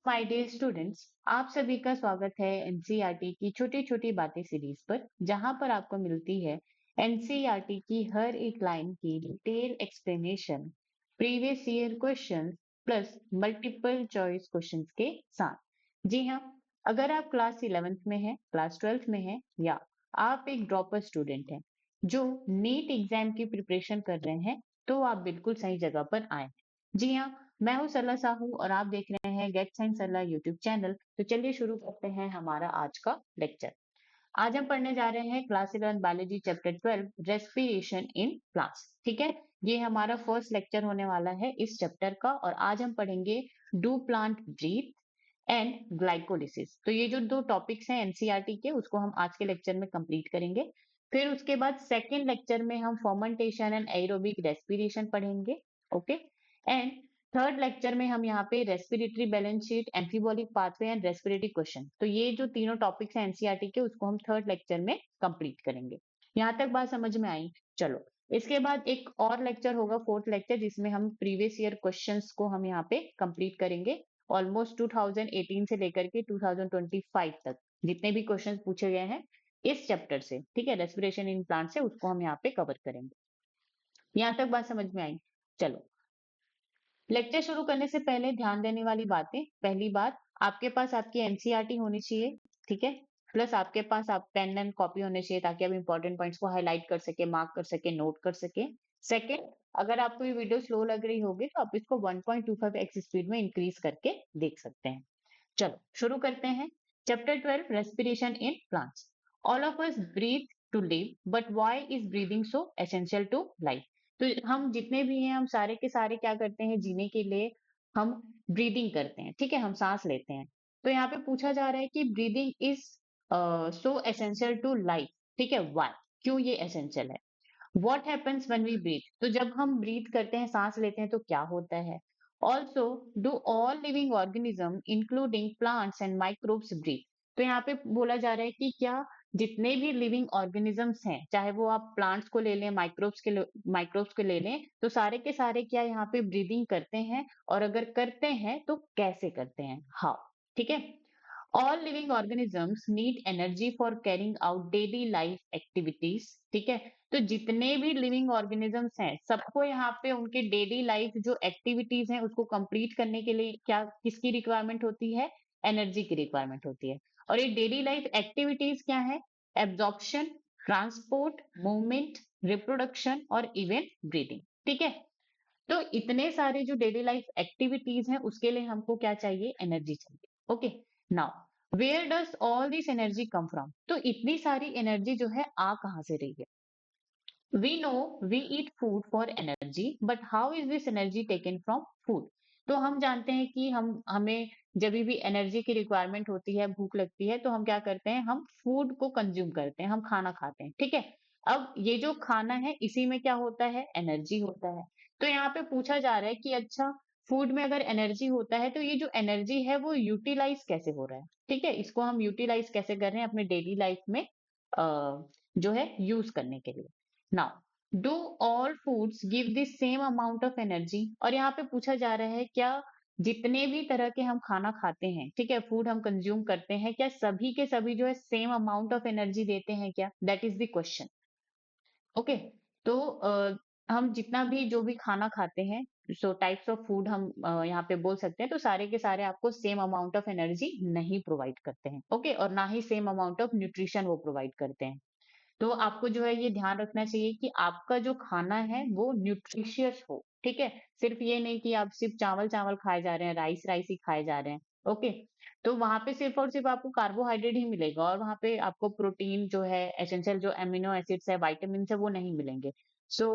My dear students, आप सभी का स्वागत है एनसीईआरटी की छोटी छोटी बातें सीरीज पर, जहां पर आपको मिलती है एनसीईआरटी की हर एक लाइन की detail explanation, previous year questions plus multiple choice questions के साथ। जी हाँ, अगर आप क्लास 11th में हैं, क्लास 12th में हैं, या आप एक ड्रॉपर स्टूडेंट हैं जो नीट एग्जाम की प्रिपरेशन कर रहे हैं, तो आप बिल्कुल सही जगह पर आए हैं। जी हाँ, मैं हूँ सरला साहू और आप देख रहे हैं गेट साइंस सरला यूट्यूब चैनल। तो चलिए शुरू करते हैं हमारा आज का लेक्चर। आज हम पढ़ने जा रहे हैं class 11 biology chapter 12 respiration in plants. ठीक है, ये हमारा फर्स्ट लेक्चर होने वाला है इस चैप्टर का और आज हम पढ़ेंगे do plant breathe and glycolysis. तो ये जो दो टॉपिक्स हैं एनसीईआरटी के, उसको हम आज के लेक्चर में कंप्लीट करेंगे। फिर उसके बाद सेकेंड लेक्चर में हम फर्मेंटेशन एंड एरोबिक रेस्पिरेशन पढ़ेंगे। ओके, एंड थर्ड लेक्चर में हम यहाँ पे respiratory balance sheet, amphibolic pathway and respiratory question, तो ये जो तीनों टॉपिक्स हैं एनसीईआरटी के, उसको हम थर्ड लेक्चर में कंप्लीट करेंगे। यहाँ तक बात समझ में आई? चलो, इसके बाद एक और लेक्चर होगा, फोर्थ लेक्चर, जिसमें हम प्रीवियस ईयर क्वेश्चंस को हम यहाँ पे कंप्लीट करेंगे। ऑलमोस्ट 2018 से लेकर के 2025 तक जितने भी क्वेश्चंस पूछे गए हैं इस चैप्टर से, ठीक है, रेस्पिरेशन इन प्लांट से, उसको हम यहाँ पे कवर करेंगे। यहाँ तक बात समझ में आई? चलो, लेक्चर शुरू करने से पहले ध्यान देने वाली बातें। पहली बात, आपके पास आपकी एनसीईआरटी होनी चाहिए, ठीक है, प्लस आपके पास आप पेन एंड कॉपी होने चाहिए ताकि आप इंपॉर्टेंट पॉइंट्स को हाईलाइट कर सके, मार्क कर सके, नोट कर सके। सेकंड, अगर आपको ये वीडियो स्लो लग रही होगी तो आप इसको 1.25x स्पीड में इंक्रीज करके देख सकते हैं। चलो शुरू करते हैं। Chapter 12 respiration in plants. All of us breathe to live, but why is breathing so essential to life? तो हम जितने भी हैं, हम सारे के सारे क्या करते हैं जीने के लिए? हम ब्रीदिंग करते हैं, ठीक है, हम सांस लेते हैं। तो यहाँ पे पूछा जा रहा है कि breathing is so essential to life, ठीक है, व्हाई, क्यों ये एसेंशियल है? What happens when we breathe? तो जब हम ब्रीथ करते हैं, सांस लेते हैं, तो क्या होता है? Also, do all living organism, including plants and microbes, breathe? तो यहाँ पे बोला जा रहा है कि क्या जितने भी लिविंग ऑर्गेनिजम्स हैं, चाहे वो आप प्लांट्स को ले लें, माइक्रोब्स को ले लें, तो सारे के सारे क्या यहाँ पे ब्रीदिंग करते हैं? और अगर करते हैं तो कैसे करते हैं? हाउ? ठीक है, all living organisms need energy for carrying out daily life activities. ठीक है, तो जितने भी लिविंग ऑर्गेनिजम्स हैं, सबको यहाँ पे उनके डेली लाइफ जो एक्टिविटीज हैं उसको कंप्लीट करने के लिए क्या, किसकी रिक्वायरमेंट होती है? एनर्जी की रिक्वायरमेंट होती है। और ये डेली लाइफ एक्टिविटीज क्या है? एब्जॉर्प्शन, ट्रांसपोर्ट, मूवमेंट, रिप्रोडक्शन और इवन ब्रीदिंग। ठीक है, तो इतने सारे जो डेली लाइफ एक्टिविटीज हैं उसके लिए हमको क्या चाहिए? एनर्जी चाहिए। Okay, now where does all this energy come from? तो इतनी सारी एनर्जी जो है आ कहाँ से रही है? We know we eat food for energy, but how is this energy taken from food? तो हम जानते हैं कि हमें जब भी एनर्जी की रिक्वायरमेंट होती है, भूख लगती है, तो हम क्या करते हैं? हम फूड को कंज्यूम करते हैं, हम खाना खाते हैं, ठीक है। अब ये जो खाना है, इसी में क्या होता है? एनर्जी होता है। तो यहाँ पे पूछा जा रहा है कि अच्छा, फूड में अगर एनर्जी होता है तो ये जो एनर्जी है वो यूटिलाइज कैसे हो रहा है? ठीक है, इसको हम यूटिलाइज कैसे कर रहे हैं अपने डेली लाइफ में जो है यूज करने के लिए। Now, do all foods give the same amount of energy? और यहाँ पे पूछा जा रहा है क्या जितने भी तरह के हम खाना खाते हैं, ठीक है, फूड हम कंज्यूम करते हैं, क्या सभी के सभी जो है सेम अमाउंट ऑफ एनर्जी देते हैं क्या? That is the question. Okay, तो हम जितना भी जो भी खाना खाते हैं, सो टाइप्स ऑफ फूड हम यहाँ पे बोल सकते हैं, तो सारे के सारे आपको सेम अमाउंट ऑफ एनर्जी नहीं प्रोवाइड करते हैं। ओके, और ना ही सेम अमाउंट ऑफ न्यूट्रिशन वो प्रोवाइड करते हैं। तो आपको जो है ये ध्यान रखना चाहिए कि आपका जो खाना है वो न्यूट्रिशियस हो, ठीक है, सिर्फ ये नहीं कि आप सिर्फ चावल चावल खाए जा रहे हैं, राइस राइस ही खाए जा रहे हैं। ओके, तो वहां पे सिर्फ और सिर्फ आपको कार्बोहाइड्रेट ही मिलेगा और वहां पे आपको प्रोटीन जो है, एसेंशियल जो अमीनो एसिड्स है, वाइटामिन है, वो नहीं मिलेंगे। So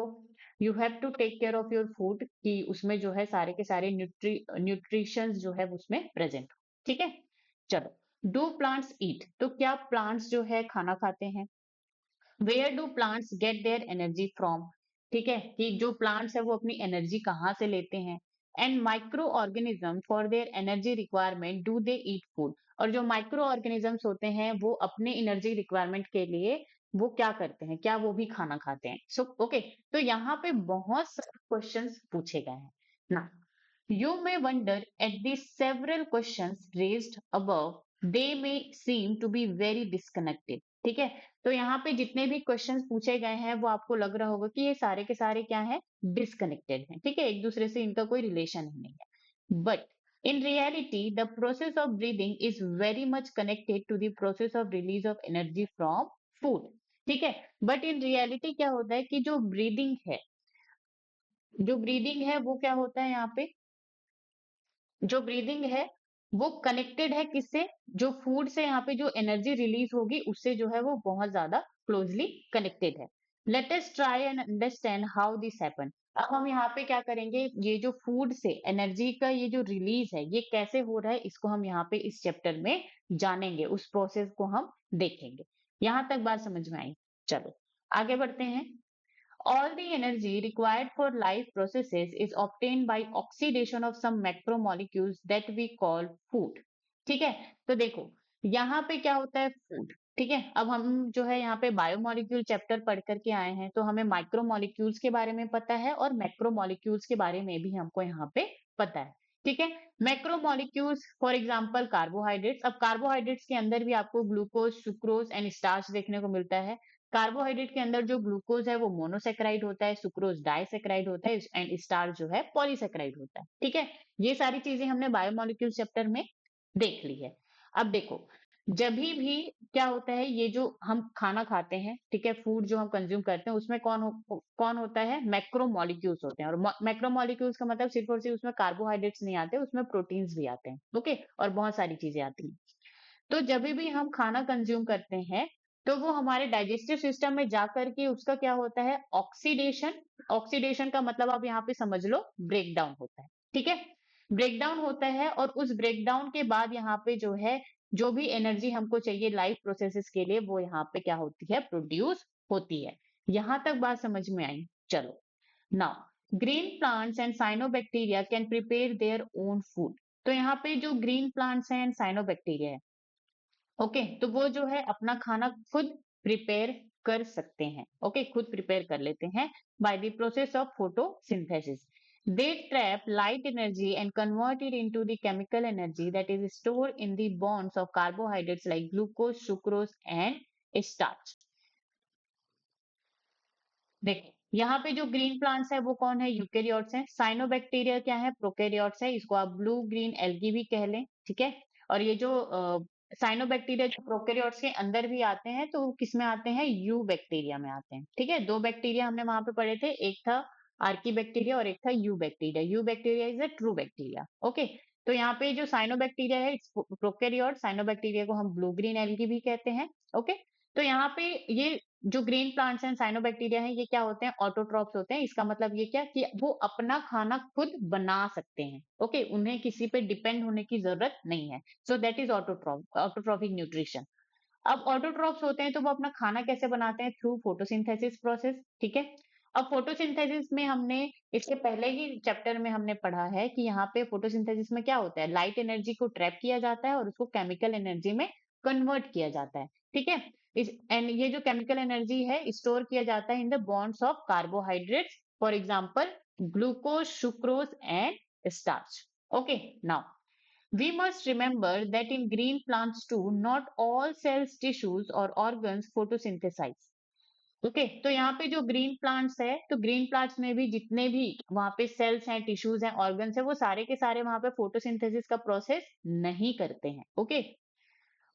you have to take care of your food कि उसमें जो है सारे के सारे न्यूट्रिशन जो है उसमें प्रेजेंट हो। ठीक है, चलो, डू प्लांट्स ईट? तो क्या प्लांट्स जो है खाना खाते हैं? Where do plants get their energy from? ठीक है, कि जो प्लांट्स है वो अपनी एनर्जी कहाँ से लेते हैं? And micro organism for their energy requirement do they eat food? और जो माइक्रो ऑर्गेनिजम्स होते हैं वो अपने एनर्जी रिक्वायरमेंट के लिए वो क्या करते हैं? क्या वो भी खाना खाते हैं? सो ओके, तो यहाँ पे बहुत सारे क्वेश्चंस पूछे गए हैं ना। You may wonder at the several questions raised above, they may seem to be very disconnected. ठीक है, तो यहाँ पे जितने भी क्वेश्चंस पूछे गए हैं वो आपको लग रहा होगा कि ये सारे के सारे क्या हैं, डिस्कनेक्टेड हैं। ठीक है, एक दूसरे से इनका कोई रिलेशन ही नहीं है। But in reality, the process of breathing is very much connected to the process of release of energy from food. ठीक है, बट इन रियलिटी क्या होता है कि जो ब्रीदिंग है वो क्या होता है यहाँ पे, जो ब्रीदिंग है वो कनेक्टेड है किससे, जो फूड से यहाँ पे जो एनर्जी रिलीज होगी उससे जो है वो बहुत ज्यादा क्लोजली कनेक्टेड है। Let us try and understand how this happen. अब हम यहाँ पे क्या करेंगे, ये जो फूड से एनर्जी का ये जो रिलीज है ये कैसे हो रहा है इसको हम यहाँ पे इस चैप्टर में जानेंगे, उस प्रोसेस को हम देखेंगे। यहाँ तक बात समझ में आई? चलो आगे बढ़ते हैं। All the energy required for life processes is obtained by oxidation of some macromolecules that we call food. ठीक है, तो देखो यहाँ पे क्या होता है, फूड। ठीक है, अब हम जो है यहाँ पे बायोमोलिक्यूल चैप्टर पढ़ करके आए हैं तो हमें माइक्रोमोलिक्यूल्स के बारे में पता है और मैक्रोमोलिक्यूल्स के बारे में भी हमको यहाँ पे पता है। ठीक है, मैक्रोमोलिक्यूल्स फॉर एग्जांपल कार्बोहाइड्रेट्स। अब कार्बोहाइड्रेट्स के अंदर भी आपको ग्लूकोज, सुक्रोज एंड स्टार्च देखने को मिलता है। कार्बोहाइड्रेट के अंदर जो ग्लूकोज है वो मोनोसेक्राइड होता है, सुक्रोज डाइसेक्राइड होता है एंड स्टार्च जो है पॉलीसेक्राइड होता है। ठीक है, ये सारी चीजें हमने बायोमोलिक्यूल चैप्टर में देख ली है। अब देखो, जब भी क्या होता है, ये जो हम खाना खाते हैं, ठीक है, फूड जो हम कंज्यूम करते हैं उसमें कौन होता है, मैक्रोमोलिक्यूल्स होते हैं। और मैक्रोमोलिक्यूल्स का मतलब सिर्फ और सिर्फ उसमें कार्बोहाइड्रेट्स नहीं आते, उसमें प्रोटीन्स भी आते हैं। ओके, और बहुत सारी चीजें आती हैं। तो जब भी हम खाना कंज्यूम करते हैं तो वो हमारे डाइजेस्टिव सिस्टम में जाकर के उसका क्या होता है, ऑक्सीडेशन। ऑक्सीडेशन का मतलब आप यहाँ पे समझ लो ब्रेक डाउन होता है। ठीक है, ब्रेक डाउन होता है और उस ब्रेक डाउन के बाद यहाँ पे जो है जो भी एनर्जी हमको चाहिए लाइफ प्रोसेसेस के लिए वो यहाँ पे क्या होती है, प्रोड्यूस होती है। यहां तक बात समझ में आई? चलो now, green plants and cyanobacteria can prepare their own food. तो यहाँ पे जो ग्रीन प्लांट्स हैं एंड साइनोबैक्टीरिया है, ओके, तो वो जो है अपना खाना खुद प्रिपेयर कर सकते हैं। ओके, खुद प्रिपेयर कर लेते हैं by the process of photosynthesis. They trap light energy and convert it into the chemical energy that is stored in the bonds of carbohydrates like glucose, sucrose and starch. देखो यहाँ पे जो green plants है वो कौन है, eukaryotes हैं। Cyanobacteria क्या है, प्रोकैरियोट्स है। इसको आप ब्लू ग्रीन एल्गी भी कह लें। ठीक है, और ये जो साइनोबैक्टीरिया जो प्रोकैरियोट्स के अंदर भी आते हैं तो किस में आते हैं, यू बैक्टीरिया में आते हैं। ठीक है, दो बैक्टीरिया हमने वहां पे पढ़े थे, एक था आर्की बैक्टीरिया और एक था you bacteria. You bacteria is a true bacteria. Okay, तो यहाँ पे जो साइनोबैक्टीरिया है प्रोकैरियोट, साइनोबैक्टीरिया को हम ब्लू ग्रीन एल्गी भी कहते हैं। ओके, तो यहाँ पे ये जो ग्रीन प्लांट्स हैं, साइनोबैक्टीरिया हैं, ये क्या होते हैं, ऑटोट्रॉप्स होते हैं। इसका मतलब ये क्या कि वो अपना खाना खुद बना सकते हैं। ओके, उन्हें किसी पे डिपेंड होने की जरूरत नहीं है। So that is autotrophic nutrition. अब ऑटोट्रॉप्स होते हैं तो वो अपना खाना कैसे बनाते हैं, थ्रू फोटोसिंथेसिस प्रोसेस। ठीक है, अब फोटोसिंथेसिस में हमने इसके पहले ही चैप्टर में हमने पढ़ा है कि यहाँ पे फोटोसिंथेसिस में क्या होता है, लाइट एनर्जी को ट्रैप किया जाता है और उसको केमिकल एनर्जी में कन्वर्ट किया जाता है। ठीक है, इस एंड ये जो केमिकल एनर्जी है स्टोर किया जाता है in the bonds of carbohydrates, for example glucose, sucrose and starch. Okay, now we must remember that in green plants too, not all cells, tissues or organs photosynthesize. Okay, तो यहाँ पे जो green plants है तो green plants में भी जितने भी वहां पे सेल्स हैं, टिश्यूज हैं, ऑर्गन्स है, वो सारे के सारे वहां पे फोटोसिंथेसिस का प्रोसेस नहीं करते हैं। Okay,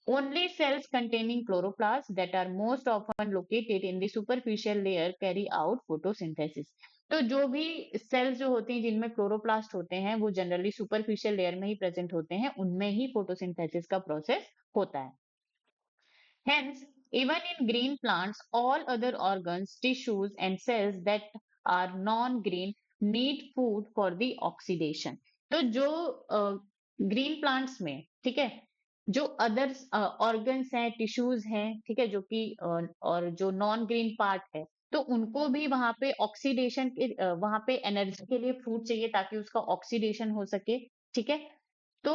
only cells containing chloroplasts that are most often located in the superficial layer carry out photosynthesis. तो जो भी सेल्स जो होती हैं जिनमें क्लोरोप्लास्ट होते हैं वो जनरली सुपरफिशियल लेयर में ही प्रेजेंट होते हैं, उनमें ही फोटोसिंथेसिस का प्रोसेस होता है। Hence, even in green plants, all other organs, tissues, and cells that are non-green need food for the oxidation. तो जो ग्रीन प्लांट्स में, ठीक है, जो अदर ऑर्गन्स हैं, टिश्यूज हैं, ठीक है, जो कि और जो नॉन ग्रीन पार्ट है, तो उनको भी वहां पे ऑक्सीडेशन के वहां पे एनर्जी के लिए फूड चाहिए ताकि उसका ऑक्सीडेशन हो सके। ठीक है, तो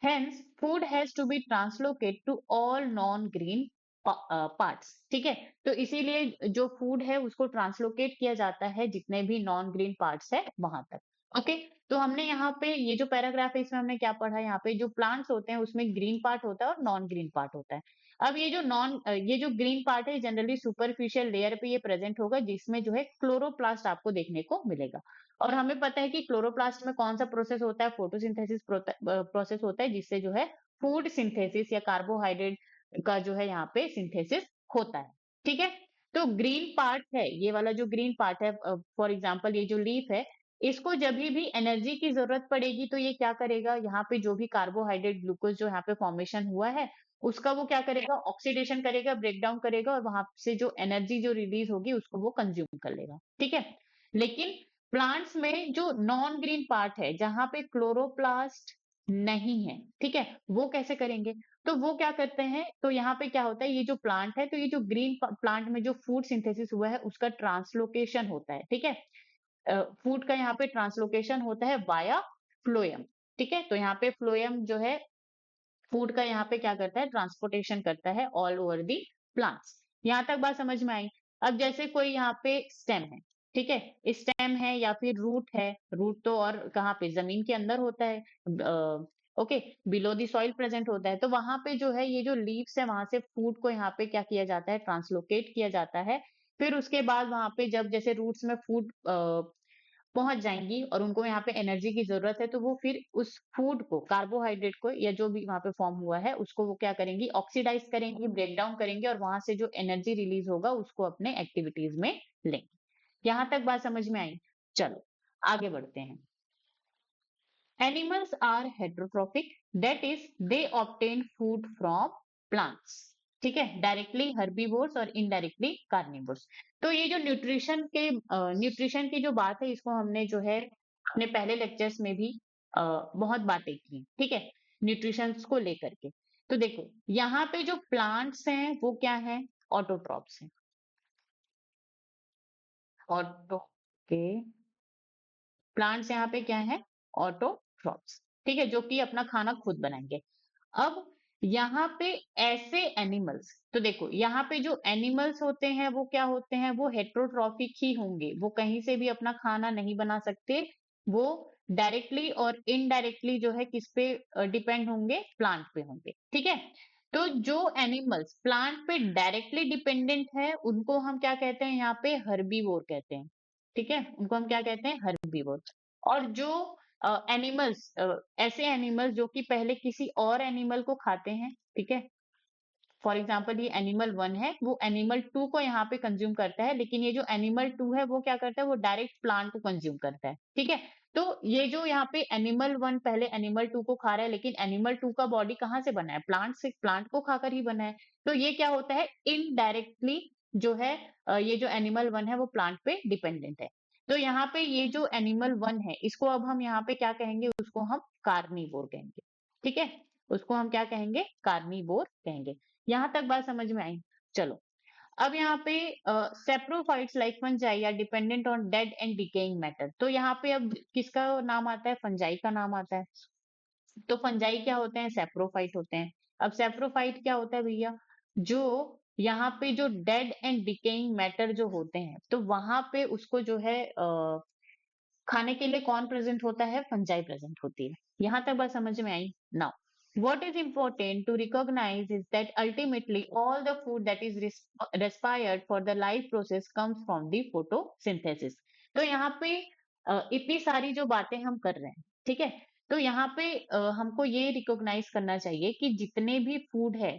hence food has to be translocate to all non green parts. ठीक है, तो इसीलिए जो फूड है उसको ट्रांसलोकेट किया जाता है जितने भी नॉन ग्रीन पार्ट्स है वहां तक। ओके। तो हमने यहाँ पे ये जो पैराग्राफ है इसमें हमने क्या पढ़ा, यहाँ पे जो प्लांट्स होते हैं उसमें ग्रीन पार्ट होता है और नॉन ग्रीन पार्ट होता है। अब ये जो ग्रीन पार्ट है जनरली सुपरफिशियल लेयर पे ये प्रेजेंट होगा, जिसमें जो है क्लोरोप्लास्ट आपको देखने को मिलेगा। और हमें पता है कि क्लोरोप्लास्ट में कौन सा प्रोसेस होता है, फोटोसिंथेसिस प्रोसेस होता है, जिससे जो है फूड सिंथेसिस या कार्बोहाइड्रेट का जो है यहाँ पे सिंथेसिस होता है। ठीक है। तो ग्रीन पार्ट है, ये वाला जो ग्रीन पार्ट है, फॉर एग्जाम्पल ये जो लीफ है, इसको जब भी एनर्जी की जरूरत पड़ेगी तो ये क्या करेगा, यहाँ पे जो भी कार्बोहाइड्रेट ग्लूकोज जो यहाँ पे फॉर्मेशन हुआ है उसका वो क्या करेगा, ऑक्सीडेशन करेगा, ब्रेक डाउन करेगा, और वहां से जो एनर्जी जो रिलीज होगी उसको वो कंज्यूम कर लेगा। ठीक है। लेकिन प्लांट्स में जो नॉन ग्रीन पार्ट है, जहां पे क्लोरोप्लास्ट नहीं है, ठीक है, वो कैसे करेंगे? तो वो क्या करते हैं, तो यहाँ पे क्या होता है, ये जो प्लांट है, तो ये जो ग्रीन प्लांट में जो फूड सिंथेसिस हुआ है उसका ट्रांसलोकेशन होता है। ठीक है। फूड का यहाँ पे ट्रांसलोकेशन होता है वाया फ्लोएम। ठीक है। तो यहाँ पे फ्लोएम जो है फूड का यहाँ पे क्या करता है, ट्रांसपोर्टेशन करता है ऑल ओवर दी प्लांट्स। यहाँ तक बात समझ में आई? अब जैसे कोई यहाँ पे स्टेम है, ठीक है, स्टेम है या फिर रूट है, रूट तो और कहाँ पे, जमीन के अंदर होता है, okay, below the soil present होता है, तो वहां पे जो है ये जो लीव्स है वहां से फूड को यहाँ पे क्या किया जाता है, ट्रांसलोकेट किया जाता है। फिर उसके बाद वहां पे जब जैसे रूट्स में फूड पहुंच जाएंगी और उनको यहाँ पे एनर्जी की जरूरत है, तो वो फिर उस फूड को, कार्बोहाइड्रेट को, या जो भी वहां पे फॉर्म हुआ है उसको वो क्या करेंगी, ऑक्सीडाइज करेंगी, ब्रेक डाउन करेंगे, और वहां से जो एनर्जी रिलीज होगा उसको अपने एक्टिविटीज में लेंगे। यहाँ तक बात समझ में आई? चलो आगे बढ़ते हैं। Animals are heterotrophic, that is they obtain food from plants. ठीक है, डायरेक्टली हर्बीवोर्स और इनडायरेक्टली कार्निवोर्स। तो ये जो न्यूट्रिशन की जो बात है, इसको हमने जो है अपने पहले लेक्चर्स में भी बहुत बातें की। ठीक है, न्यूट्रिशन को लेकर के। तो देखो यहाँ पे जो प्लांट्स हैं वो क्या है, ऑटोट्रॉप्स हैं। ऑटो के प्लांट्स यहाँ पे क्या है, ऑटोट्रॉप्स। ठीक है, जो कि अपना खाना खुद बनाएंगे। अब यहाँ पे ऐसे एनिमल्स, तो देखो यहाँ पे जो एनिमल्स होते हैं वो क्या होते हैं, वो हेट्रोट्रॉफिक ही होंगे, वो कहीं से भी अपना खाना नहीं बना सकते, वो डायरेक्टली और इनडायरेक्टली जो है किस पे डिपेंड होंगे, प्लांट पे होंगे। ठीक है। तो जो एनिमल्स प्लांट पे डायरेक्टली डिपेंडेंट है उनको हम क्या कहते हैं, यहाँ पे हर्बीवोर कहते हैं। ठीक है, उनको हम क्या कहते हैं, हर्बीवोर। और जो एनिमल्स, ऐसे एनिमल्स जो कि पहले किसी और एनिमल को खाते हैं, ठीक है, फॉर एग्जाम्पल ये एनिमल 1 है, वो एनिमल 2 को यहाँ पे कंज्यूम करता है, लेकिन ये जो एनिमल 2 है वो क्या करता है, वो डायरेक्ट प्लांट को कंज्यूम करता है। ठीक है। तो ये जो यहाँ पे एनिमल 1 पहले एनिमल 2 को खा रहा है, लेकिन एनिमल 2 का बॉडी कहाँ से बना है, प्लांट से, प्लांट को खाकर ही बना है। तो ये क्या होता है, इनडायरेक्टली जो है ये जो एनिमल 1 है वो प्लांट पे डिपेंडेंट है। तो यहाँ पे ये जो एनिमल 1 है इसको अब हम यहाँ पे क्या कहेंगे, उसको हम कार्निवोर कहेंगे। ठीक है, उसको हम क्या कहेंगे, कार्निवोर कहेंगे। यहाँ तक बात समझ में आई? चलो अब यहाँ पे saprophytes like fungi are dependent on dead and decaying matter. तो यहाँ पे अब किसका नाम आता है, फंजाई का नाम आता है। तो फंजाई क्या होते हैं, सेप्रोफाइट होते हैं। अब सेप्रोफाइट क्या होता है भैया, जो यहाँ पे जो डेड एंड डिकेइंग मैटर जो होते हैं, तो वहां पे उसको जो है खाने के लिए कौन प्रेजेंट होता है, फंजाई प्रेजेंट होती है। यहाँ तक बात समझ में आई? Now what is important to recognize is that ultimately all the food that is respired for the life process comes from the photosynthesis। तो यहाँ पे इतनी सारी जो बातें हम कर रहे हैं, ठीक है, तो यहाँ पे हमको ये रिकॉग्नाइज करना चाहिए कि जितने भी फूड है,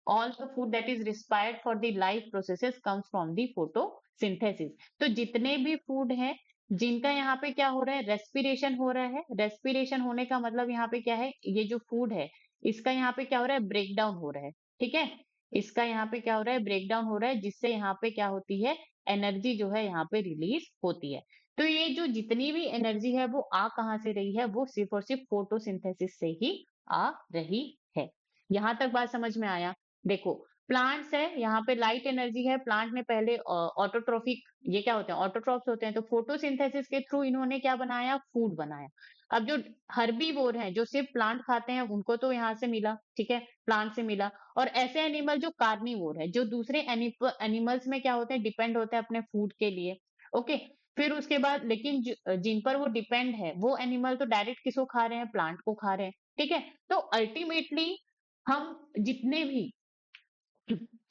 all the food that is required for the life processes comes from the photosynthesis। तो जितने भी फूड हैं जिनका यहाँ पे क्या हो रहा है, रेस्पिरेशन हो रहा है, रेस्पिरेशन होने का मतलब यहाँ पे क्या है, ये जो फूड है इसका यहाँ पे क्या हो रहा है, ब्रेक डाउन हो रहा है। ठीक है, इसका यहाँ पे क्या हो रहा है, ब्रेक डाउन हो रहा है, जिससे यहाँ पे क्या होती है, एनर्जी जो है यहाँ पे रिलीज होती है। तो ये जो जितनी भी एनर्जी है वो आ कहाँ से रही है, वो सिर्फ और सिर्फ फोटोसिंथेसिस से ही आ रही है। यहाँ तक बात समझ में आया? देखो प्लांट्स है, यहाँ पे लाइट एनर्जी है, प्लांट ने पहले ऑटोट्रोफिक, ये क्या होते हैं, ऑटोट्रॉप्स होते हैं, तो फोटोसिंथेसिस के थ्रू इन्होंने क्या बनाया, फूड बनाया। अब जो हर्बीवोर हैं, जो सिर्फ प्लांट खाते हैं, उनको तो यहाँ से मिला, ठीक है, प्लांट से मिला। और ऐसे एनिमल जो कार्निवोर है, जो दूसरे एनिमल्स में क्या होते हैं, डिपेंड होते हैं अपने फूड के लिए। ओके। फिर उसके बाद लेकिन जिन पर वो डिपेंड है वो एनिमल तो डायरेक्ट किसको खा रहे हैं, प्लांट को खा रहे हैं। ठीक है, तो अल्टीमेटली हम जितने भी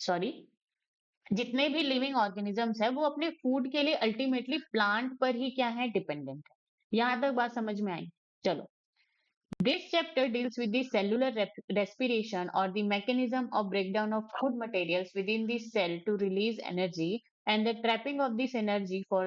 सॉरी जितने भी लिविंग ऑर्गेनिजम्स है वो अपने फूड के लिए अल्टीमेटली प्लांट पर ही क्या है, डिपेंडेंट है। यहां तक बात समझ में आई? चलो, this chapter deals with the cellular respiration or the mechanism of breakdown of food materials within the cell to release energy and the trapping of this energy for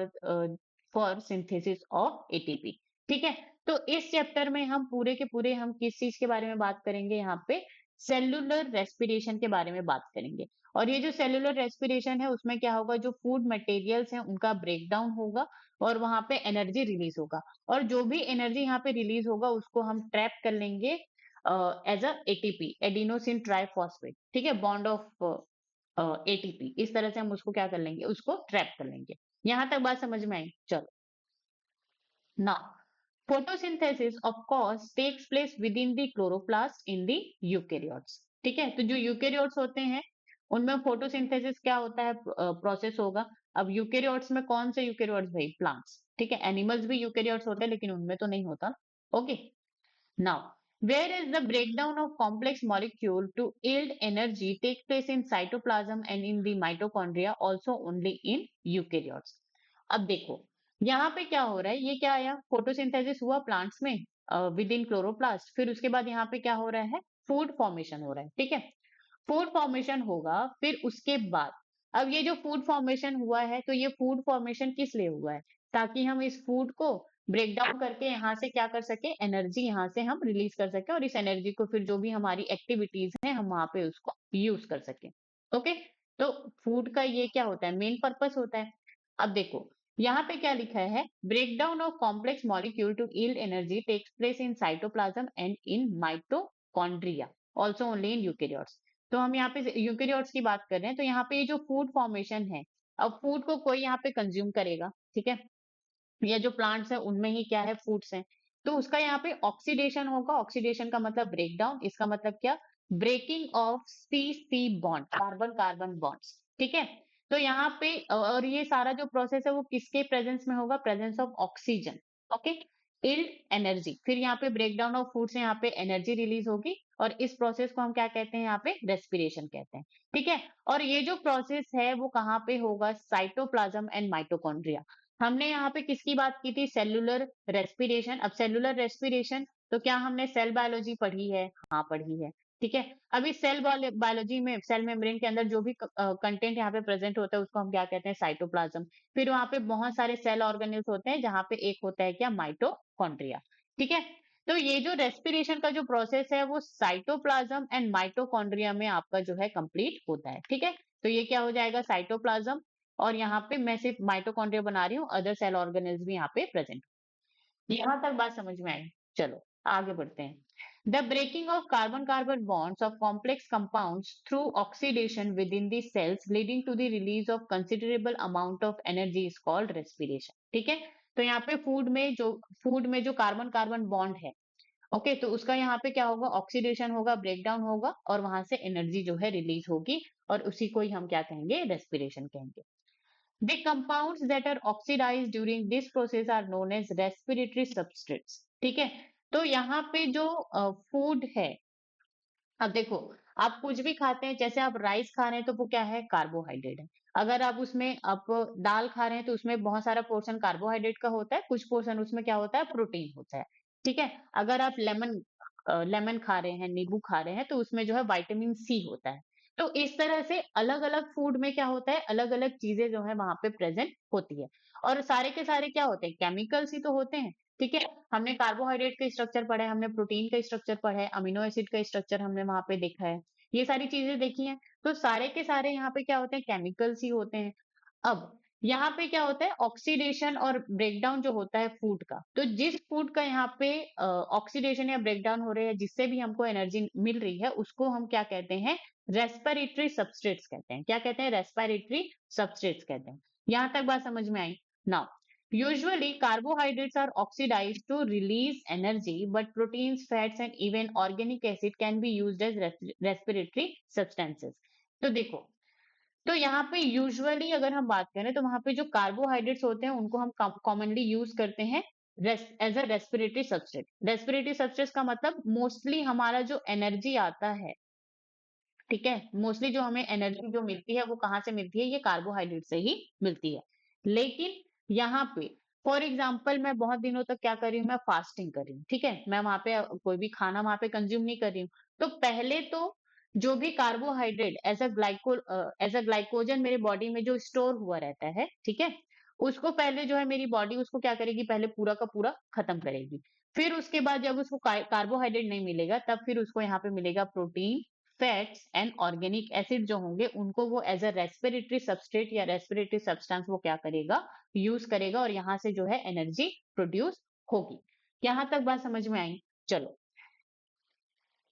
synthesis of ATP। ठीक है, तो इस chapter में हम पूरे के पूरे हम किस चीज के बारे में बात करेंगे, यहाँ पे सेलुलर रेस्पिरेशन के बारे में बात करेंगे। और ये जो सेलुलर रेस्पिरेशन है उसमें क्या होगा, जो फूड मटेरियल्स हैं उनका ब्रेकडाउन होगा और वहां पे एनर्जी रिलीज होगा। और जो भी एनर्जी यहाँ पे रिलीज होगा उसको हम ट्रैप कर लेंगे as a ATP, adenosine triphosphate. ठीक है, बॉन्ड ऑफ एटीपी, इस तरह से हम उसको क्या कर लेंगे, उसको ट्रैप कर लेंगे। यहां तक बात समझ में आई? चलो, now photosynthesis of course takes place within the chloroplast in the eukaryotes। ठीक है, तो जो यूकेरियोट्स होते हैं उनमें फोटोसिंथेसिस क्या होता है, प्रोसेस होगा। अब यूकेरियोट्स में कौन से यूकेरियोट्स भाई, प्लांट्स। ठीक है, एनिमल्स भी यूकेरियोट्स होते हैं लेकिन उनमें तो नहीं होता। Okay, now, whereas the breakdown of complex molecule to yield energy take place in cytoplasm and in the mitochondria, also only in eukaryotes। अब देखो, यहाँ पे क्या हो रहा है, ये क्या आया, फोटोसिंथेसिस हुआ प्लांट्स में विद इन क्लोरोप्लास्ट, फिर उसके बाद यहाँ पे क्या हो रहा है, फूड फॉर्मेशन हो रहा है। ठीक है, फूड फॉर्मेशन होगा, फिर उसके बाद अब ये जो फूड फॉर्मेशन हुआ है, तो ये फूड फॉर्मेशन किस लिए हुआ है, ताकि हम इस फूड को ब्रेक डाउन करके यहाँ से क्या कर सके, एनर्जी यहाँ से हम रिलीज कर सके और इस एनर्जी को फिर जो भी हमारी एक्टिविटीज है हम वहां पे उसको यूज कर सके। ओके, तो फूड का ये क्या होता है, मेन पर्पस होता है। अब देखो, यहाँ पे क्या लिखा है, break down of complex molecule to yield energy takes place in cytoplasm and in mitochondria, also only in eukaryotes. तो हम यहाँ पे यूकेरियोट्स की बात कर रहे हैं, तो यहाँ पे ये जो फूड फॉर्मेशन है, अब फूड को कोई यहाँ पे कंज्यूम करेगा। ठीक है, ये जो प्लांट्स है उनमें ही क्या है, फूड्स हैं, तो उसका यहाँ पे ऑक्सीडेशन होगा। ऑक्सीडेशन का मतलब ब्रेक डाउन, इसका मतलब क्या, breaking of C C bond, carbon carbon bonds. ठीक है, तो यहाँ पे और ये सारा जो प्रोसेस है वो किसके प्रेजेंस में होगा, presence of oxygen. Okay, yield energy, फिर यहाँ पे ब्रेक डाउन ऑफ फूड से यहाँ पे एनर्जी रिलीज होगी और इस प्रोसेस को हम क्या कहते हैं, यहाँ पे रेस्पिरेशन कहते हैं। ठीक है, और ये जो प्रोसेस है वो कहाँ पे होगा, साइटोप्लाज्म एंड माइटोकॉन्ड्रिया। हमने यहाँ पे किसकी बात की थी, सेलुलर रेस्पिरेशन। अब सेलुलर रेस्पिरेशन, तो क्या हमने सेल बायोलॉजी पढ़ी है, हाँ पढ़ी है। ठीक है, अभी सेल बायोलॉजी में सेल मेम्ब्रेन के अंदर जो भी कंटेंट यहाँ पे प्रेजेंट होता है उसको हम क्या कहते हैं, साइटोप्लाज्म। फिर वहां पे बहुत सारे सेल ऑर्गेनल्स होते हैं जहाँ पे एक होता है क्या, माइटोकॉन्ड्रिया। ठीक है, तो ये जो रेस्पिरेशन का जो प्रोसेस है वो साइटोप्लाज्म एंड माइटोकॉन्ड्रिया में आपका जो है कंप्लीट होता है। ठीक है, तो ये क्या हो जाएगा, साइटोप्लाज्म, और यहाँ पे मैं सिर्फ माइटोकॉन्ड्रिया बना रही हूँ, अदर सेल ऑर्गेनल्स भी यहाँ पे प्रेजेंट। यहाँ तक बात समझ में आई? चलो आगे बढ़ते हैं। The breaking of carbon carbon bonds of complex compounds through oxidation with in the cells leading to the release of considerable amount of energy is called respiration. ठीक है, तो यहाँ पे फूड में जो कार्बन कार्बन बॉन्ड है, okay, तो उसका यहाँ पे क्या होगा, ऑक्सीडेशन होगा, ब्रेकडाउन होगा और वहां से एनर्जी जो है रिलीज होगी और उसी को ही हम क्या कहेंगे, रेस्पिरेशन कहेंगे। The compounds that are oxidized during this process are known as respiratory substrates। ठीक है, तो यहाँ पे जो फूड है, अब देखो, आप कुछ भी खाते हैं, जैसे आप राइस खा रहे हैं तो वो क्या है, कार्बोहाइड्रेट है। अगर आप दाल खा रहे हैं तो उसमें बहुत सारा पोर्शन कार्बोहाइड्रेट का होता है, कुछ पोर्शन उसमें क्या होता है, प्रोटीन होता है। ठीक है, अगर आप लेमन खा रहे हैं, नींबू खा रहे हैं, तो उसमें जो है विटामिन सी होता है। तो इस तरह से अलग अलग फूड में क्या होता है, अलग अलग चीजें जो है वहां पे प्रेजेंट होती है। और सारे के सारे क्या होते हैं, केमिकल्स ही तो होते हैं। ठीक है, हमने कार्बोहाइड्रेट का स्ट्रक्चर पढ़ा है, हमने प्रोटीन का स्ट्रक्चर पढ़ा है, अमीनो एसिड का स्ट्रक्चर हमने वहां पे देखा है, ये सारी चीजें देखी हैं। तो सारे के सारे यहाँ पे क्या होते हैं, केमिकल्स ही होते हैं। अब यहाँ पे क्या होता है, ऑक्सीडेशन और ब्रेकडाउन जो होता है फूड का, तो जिस फूड का यहाँ पे ऑक्सीडेशन या ब्रेकडाउन हो रहे हैं, जिससे भी हमको एनर्जी मिल रही है, उसको हम क्या कहते हैं, रेस्पिरेटरी सबस्ट्रेट्स कहते हैं। क्या कहते हैं, रेस्पिरेटरी सबस्ट्रेट्स कहते हैं। यहाँ तक बात समझ में आई? Now, usually carbohydrates are oxidized to release energy, but proteins, fats and even organic acid can be used as respiratory substances। तो देखो, तो यहाँ पे यूजुअली अगर हम बात करें तो वहां पे जो कार्बोहाइड्रेट्स होते हैं उनको हम कॉमनली यूज करते हैं as a respiratory substrate. Respiratory substrate का मतलब मोस्टली हमारा जो एनर्जी आता है, ठीक है, मोस्टली जो हमें एनर्जी जो मिलती है वो कहाँ से मिलती है, ये कार्बोहाइड्रेट से ही मिलती है। लेकिन यहाँ पे फॉर एग्जाम्पल मैं बहुत दिनों तक क्या कर रही हूँ, मैं फास्टिंग कर रही हूँ, ठीक है, मैं वहां पे कोई भी खाना वहां पे कंज्यूम नहीं कर रही हूँ। तो पहले तो जो भी कार्बोहाइड्रेट एज अ ग्लाइकोजन मेरे बॉडी में जो स्टोर हुआ रहता है, ठीक है, उसको पहले जो है मेरी बॉडी उसको क्या करेगी, पहले पूरा का पूरा खत्म करेगी। फिर उसके बाद जब उसको कार्बोहाइड्रेट नहीं मिलेगा तब फिर उसको यहाँ पे मिलेगा protein, fats and organic acid जो होंगे उनको वो एज अ रेस्पिरेटरी सबस्ट्रेट या रेस्पिरेटरी सब्सटेंस वो क्या करेगा, यूज करेगा, और यहाँ से जो है एनर्जी प्रोड्यूस होगी। यहाँ तक बात समझ में आई? चलो,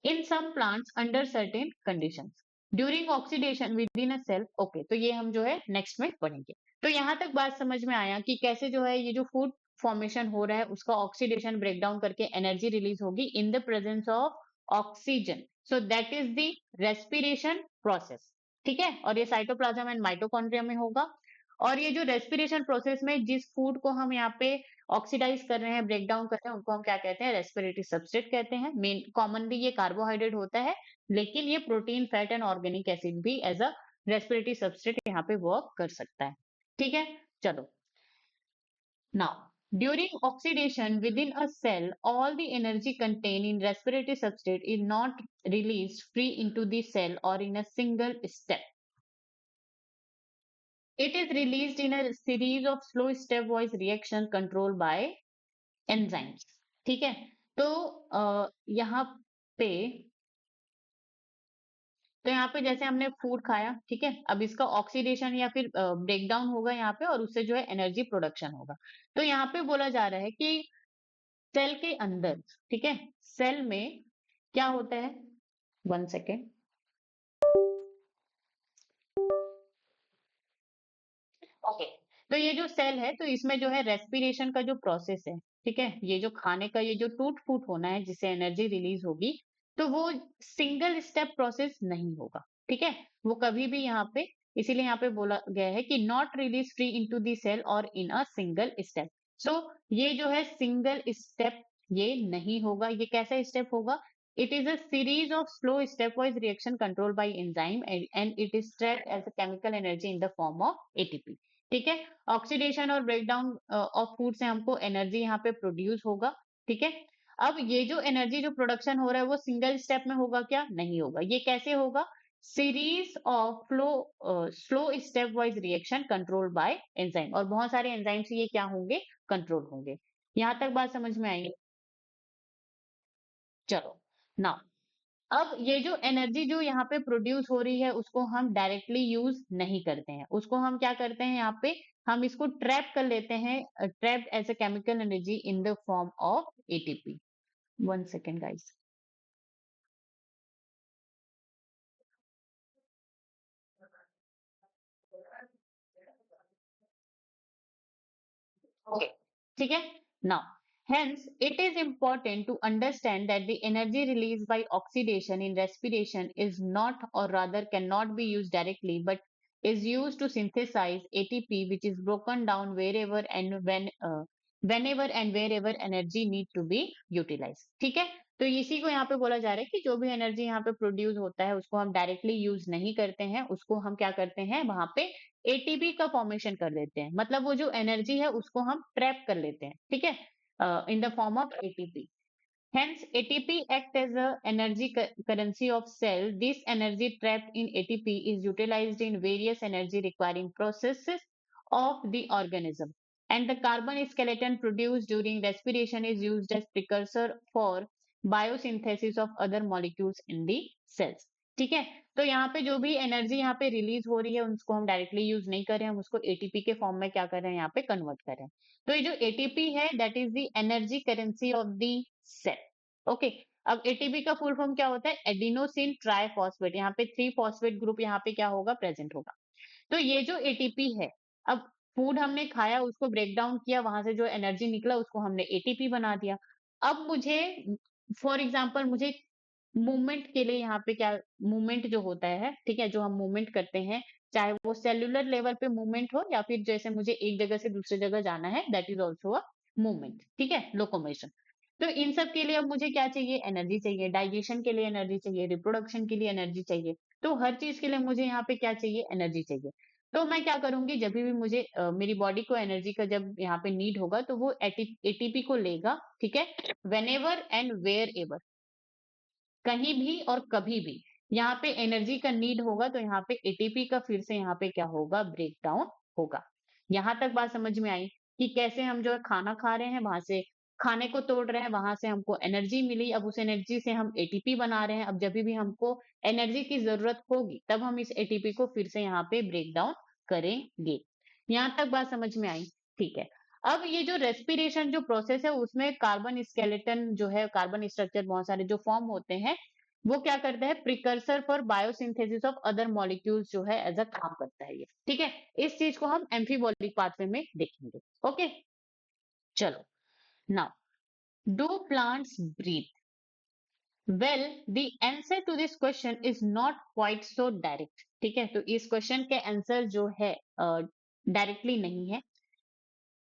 in some plants under certain conditions during oxidation with in a cell. Okay, तो ये हम जो है नेक्स्ट में पढ़ेंगे। तो यहाँ तक बात समझ में आया कि कैसे जो है ये जो फूड फॉर्मेशन हो रहा है उसका ऑक्सीडेशन ब्रेकडाउन करके एनर्जी रिलीज होगी in the presence of oxygen. So that is the respiration process, ठीक है, और ये साइटोप्लाज्म एंड माइटोकॉन्ड्रिया में होगा। और ये जो रेस्पिरेशन प्रोसेस में जिस फूड को हम यहाँ पे ऑक्सीडाइज कर रहे हैं, ब्रेक डाउन कर रहे हैं, उनको हम क्या कहते हैं, रेस्पिरेटरी सबस्ट्रेट कहते हैं। मेन कॉमनली ये कार्बोहाइड्रेट होता है, लेकिन ये protein, fat and organic acid भी एज अ रेस्पिरेटरी सबस्ट्रेट यहाँ पे वर्क कर सकता है, ठीक है। चलो, now, during oxidation within a cell, all the energy contained in respiratory substrate is not released free into the cell or in a single step. It is released in a series of slow stepwise reaction controlled by enzymes. ठीक है, तो यहाँ पे यहाँ पे जैसे हमने food खाया, ठीक है, अब इसका ऑक्सीडेशन या फिर ब्रेकडाउन होगा यहाँ पे, और उससे जो है एनर्जी प्रोडक्शन होगा। तो यहाँ पे बोला जा रहा है कि सेल के अंदर, ठीक है, सेल में क्या होता है, 1 सेकेंड। ओके, तो ये जो सेल है तो इसमें जो है रेस्पिरेशन का जो प्रोसेस है, ठीक है, ये जो खाने का ये जो टूट फूट होना है जिससे एनर्जी रिलीज होगी, तो वो सिंगल स्टेप प्रोसेस नहीं होगा, ठीक है, वो कभी भी यहाँ पे, इसीलिए यहाँ पे बोला गया है कि not release free into the cell और इन अ सिंगल स्टेप। सो ये जो है सिंगल स्टेप ये नहीं होगा। ये कैसा स्टेप होगा? It is a series of slow stepwise reaction control by enzyme and it is trapped as a chemical energy in the form of ATP, ठीक है। ऑक्सीडेशन और ब्रेकडाउन ऑफ फूड से हमको एनर्जी यहाँ पे produce होगा, ठीक है। अब ये जो एनर्जी जो प्रोडक्शन हो रहा है वो सिंगल स्टेप में होगा क्या? नहीं होगा। ये कैसे होगा? Series of slow stepwise reaction control by enzyme, और बहुत सारे एंजाइम से ये क्या होंगे? कंट्रोल होंगे। यहाँ तक बात समझ में आई? चलो, नाउ अब ये जो एनर्जी जो यहाँ पे प्रोड्यूस हो रही है उसको हम डायरेक्टली यूज नहीं करते हैं, उसको हम क्या करते हैं, यहाँ पे हम इसको ट्रैप कर लेते हैं, trapped as a chemical energy in the form of ATP. 1 second guys. Okay, ठीक है। Now hence it is important to understand that the energy released by oxidation in respiration is not, or rather cannot be used directly, but is used to synthesize ATP, which is broken down whenever and wherever energy need to be utilized, ठीक है। तो इसी को यहाँ पे बोला जा रहा है कि जो भी एनर्जी यहाँ पे प्रोड्यूस होता है उसको हम डायरेक्टली यूज नहीं करते हैं, उसको हम क्या करते हैं, वहां पे एटीपी का फॉर्मेशन कर देते हैं, मतलब वो जो एनर्जी है उसको हम ट्रैप कर लेते हैं, ठीक है, in the form of ATP. Hence, ATP act as a energy currency of cell. This energy trapped in ATP is utilized in various energy requiring processes of the organism. And the carbon skeleton produced during respiration is used as precursor for biosynthesis of other molecules in the cells. ठीक है, तो यहाँ पे जो भी energy यहाँ पे release हो रही है उसको हम डायरेक्टली यूज नहीं कर रहे हैं, हम उसको एटीपी के फॉर्म में क्या कर रहे हैं, यहाँ पे कन्वर्ट कर रहे हैं। तो ये जो एटीपी है that is the energy currency of the cell. Okay, अब एटीपी का फुल फॉर्म क्या होता है? Adenosine triphosphate. यहाँ पे 3 फॉस्फेट ग्रुप यहाँ पे क्या होगा? प्रेजेंट होगा। तो ये जो एटीपी है, अब फूड हमने खाया, उसको ब्रेक डाउन किया, वहां से जो एनर्जी निकला उसको हमने एटीपी बना दिया। अब मुझे फॉर एग्जाम्पल मुझे मूवमेंट के लिए यहाँ पे क्या, मूवमेंट जो होता है, ठीक है, जो हम मूवमेंट करते हैं चाहे वो सेल्युलर लेवल पे मूवमेंट हो या फिर जैसे मुझे एक जगह से दूसरी जगह जाना है, that is also a movement, ठीक है, लोकोमोशन। तो इन सब के लिए अब मुझे क्या चाहिए? एनर्जी चाहिए। डाइजेशन के लिए एनर्जी चाहिए, रिप्रोडक्शन के लिए एनर्जी चाहिए। तो हर चीज के लिए मुझे यहाँ पे क्या चाहिए? एनर्जी चाहिए। तो मैं क्या करूंगी, जब भी मुझे मेरी बॉडी को एनर्जी का जब यहाँ पे नीड होगा तो वो एटीपी को लेगा, ठीक है, whenever and wherever, कहीं भी और कभी भी यहाँ पे एनर्जी का नीड होगा तो यहाँ पे एटीपी का फिर से यहाँ पे क्या होगा? ब्रेक डाउन होगा। यहाँ तक बात समझ में आई कि कैसे हम जो है खाना खा रहे हैं, वहां से खाने को तोड़ रहे हैं, वहां से हमको एनर्जी मिली, अब उस एनर्जी से हम एटीपी बना रहे हैं। अब जब भी हमको एनर्जी की जरूरत होगी तब हम इस एटीपी को फिर से यहाँ पे ब्रेक डाउन करेंगे। यहाँ तक बात समझ में आई? ठीक है। अब ये जो रेस्पिरेशन जो प्रोसेस है उसमें कार्बन स्केलेटन जो है, कार्बन स्ट्रक्चर बहुत सारे जो फॉर्म होते हैं, वो क्या करता है? Precursor for biosynthesis of other molecules जो है एज अ काम करता है ये, ठीक है। इस चीज को हम एम्फीबॉलिक पाथवे में देखेंगे। ओके, चलो, now, do plants breathe? Well, the answer to this question is not quite so direct, ठीक है। तो इस क्वेश्चन के आंसर जो है डायरेक्टली नहीं है।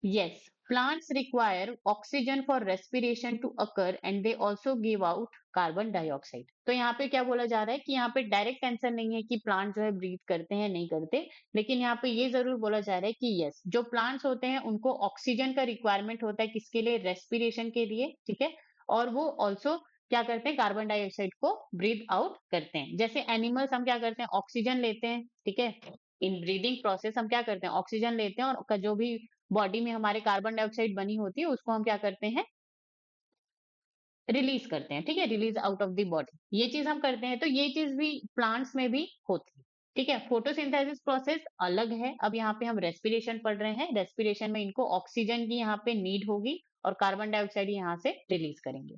Yes, plants require oxygen for respiration to occur and they also give out carbon dioxide. तो यहाँ पे क्या बोला जा रहा है कि यहाँ पे डायरेक्ट आंसर नहीं है कि प्लांट जो है ब्रीथ करते हैं नहीं करते, लेकिन यहाँ पे ये जरूर बोला जा रहा है कि यस, जो प्लांट्स होते हैं उनको ऑक्सीजन का रिक्वायरमेंट होता है, किसके लिए? रेस्पिरेशन के लिए, ठीक है। और वो ऑल्सो क्या करते हैं? कार्बन डाइऑक्साइड को ब्रीथ आउट करते हैं। जैसे एनिमल्स हम क्या करते हैं? ऑक्सीजन लेते हैं, ठीक है। इन ब्रीदिंग प्रोसेस हम क्या करते हैं? ऑक्सीजन लेते हैं और जो भी बॉडी में हमारे कार्बन डाइऑक्साइड बनी होती है उसको हम क्या करते हैं? रिलीज करते हैं, ठीक है, release out of the body, ये चीज हम करते हैं। तो ये चीज भी प्लांट्स में भी होती है, ठीक है। फोटोसिंथेसिस प्रोसेस अलग है। अब यहाँ पे हम रेस्पिरेशन पढ़ रहे हैं, रेस्पिरेशन में इनको ऑक्सीजन की यहाँ पे नीड होगी और कार्बन डाइऑक्साइड यहाँ से रिलीज करेंगे।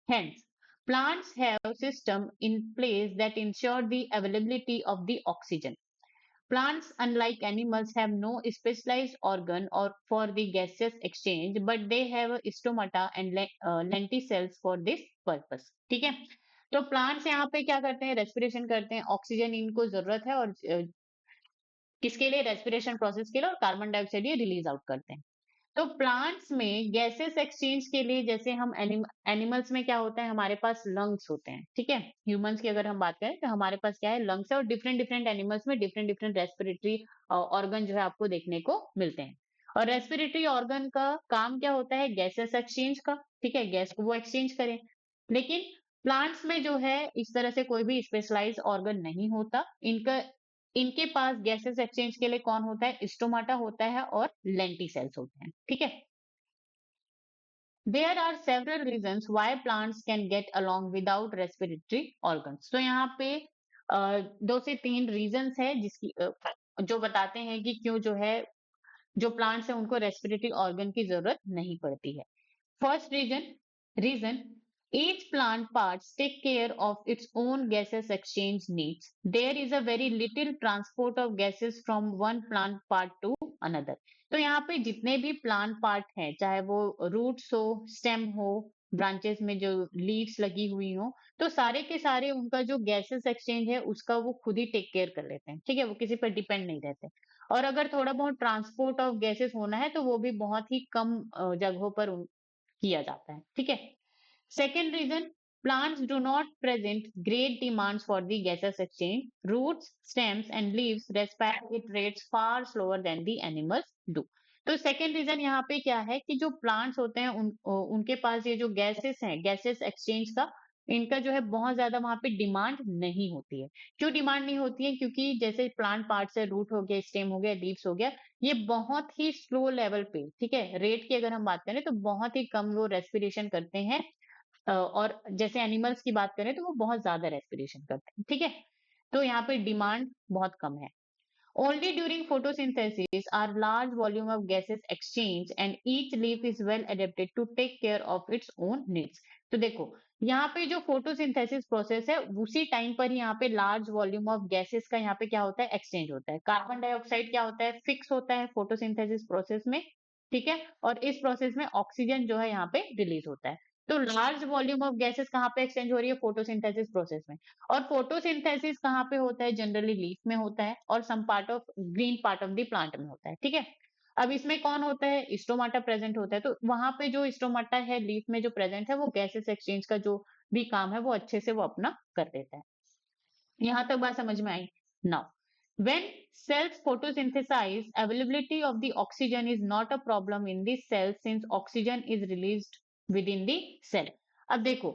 Hence, plants have system in place that ensure the availability of the oxygen. Plants, unlike animals, have no specialized organ or for the gaseous exchange, but they have a stomata and lenticels for this purpose. ठीक है। तो plants यहाँ पे क्या करते हैं? Respiration करते हैं, ऑक्सीजन इनको जरूरत है और किसके लिए? रेस्पिरेशन प्रोसेस के लिए, और कार्बन डाइऑक्साइड ये रिलीज आउट करते हैं। तो प्लांट्स में गैसेस एक्सचेंज के लिए, जैसे हम एनिमल्स में क्या होता है? हमारे पास लंग्स होते हैं, ठीक है। ह्यूमंस की अगर हम बात करें तो हमारे पास क्या है? लंग्स है। और डिफरेंट डिफरेंट एनिमल्स में डिफरेंट डिफरेंट रेस्पिरेटरी ऑर्गन जो है आपको देखने को मिलते हैं। और रेस्पिरेटरी ऑर्गन का काम क्या होता है? गैसेस एक्सचेंज का, ठीक है, गैस को वो एक्सचेंज करें। लेकिन प्लांट्स में जो है इस तरह से कोई भी स्पेशलाइज ऑर्गन नहीं होता। इनका इनके पास गैसेस एक्सचेंज के लिए कौन होता है? स्टोमाटा होता है और लेंटिसेल्स होते हैं, ठीक है। There are several reasons why plants can get along without respiratory organs. तो यहाँ पे 2 से 3 रीजंस है जिसकी जो बताते हैं कि क्यों जो है जो प्लांट्स है उनको रेस्पिरेटरी ऑर्गन की जरूरत नहीं पड़ती है। First reason, each plant parts take care of its own gases exchange needs. There is a very little transport of gases from one plant part to another. तो यहाँ पे जितने भी प्लांट पार्ट हैं, चाहे वो रूट्स हो, स्टेम हो, ब्रांचेस में जो लीव्स लगी हुई हो, तो सारे के सारे उनका जो गैसेस एक्सचेंज है उसका वो खुद ही टेक केयर कर लेते हैं, ठीक है, वो किसी पर डिपेंड नहीं रहते। और अगर थोड़ा बहुत ट्रांसपोर्ट ऑफ गैसेस होना है तो वो भी बहुत ही कम जगहों पर किया जाता है, ठीक है। Second reason, plants do not present great demands for the gaseous exchange. Roots, stems and leaves respire at rates far slower than the animals do. तो सेकेंड रीजन यहाँ पे क्या है कि जो प्लांट्स होते हैं उनके पास ये जो गैसेस हैं, गैसेस एक्सचेंज का इनका जो है बहुत ज्यादा वहां पे डिमांड नहीं होती है। क्यों डिमांड नहीं होती है? क्योंकि जैसे प्लांट पार्ट्स है, रूट हो गया, स्टेम हो गया, लीव्स हो गया, ये बहुत ही स्लो लेवल पे, ठीक है, रेट की अगर हम बात करें तो बहुत ही कम वो रेस्पिरेशन करते हैं। और जैसे एनिमल्स की बात करें तो वो बहुत ज्यादा रेस्पिरेशन करते हैं, ठीक है। तो यहाँ पे डिमांड बहुत कम है। Only during photosynthesis are large volume of gases exchanged and each leaf is well adapted to take care of its own needs. तो देखो यहाँ पे जो फोटोसिंथेसिस प्रोसेस है उसी टाइम पर ही यहाँ पे लार्ज वॉल्यूम ऑफ गैसेस का यहाँ पे क्या होता है? एक्सचेंज होता है। कार्बन डाइऑक्साइड क्या होता है? फिक्स होता है फोटोसिंथेसिस प्रोसेस में, ठीक है। और इस प्रोसेस में ऑक्सीजन जो है यहाँ पे रिलीज होता है। तो लार्ज वॉल्यूम ऑफ गैसेस कहाँ पे एक्सचेंज हो रही है? फोटोसिंथेसिस प्रोसेस में। और फोटोसिंथेसिस कहाँ पे होता है? जनरली लीफ में होता है और some part of green part of the plant में होता है, ठीक है। अब इसमें कौन होता है? स्टोमाटा प्रेजेंट होता है। तो वहां पे जो स्टोमाटा है लीफ में जो प्रेजेंट है, वो गैसेस एक्सचेंज का जो भी काम है वो अच्छे से वो अपना कर देता है। यहाँ तक बात समझ में आई? Now when cells photosynthesize, availability of the oxygen is not a problem in the cell since oxygen is released within the cell. अब देखो,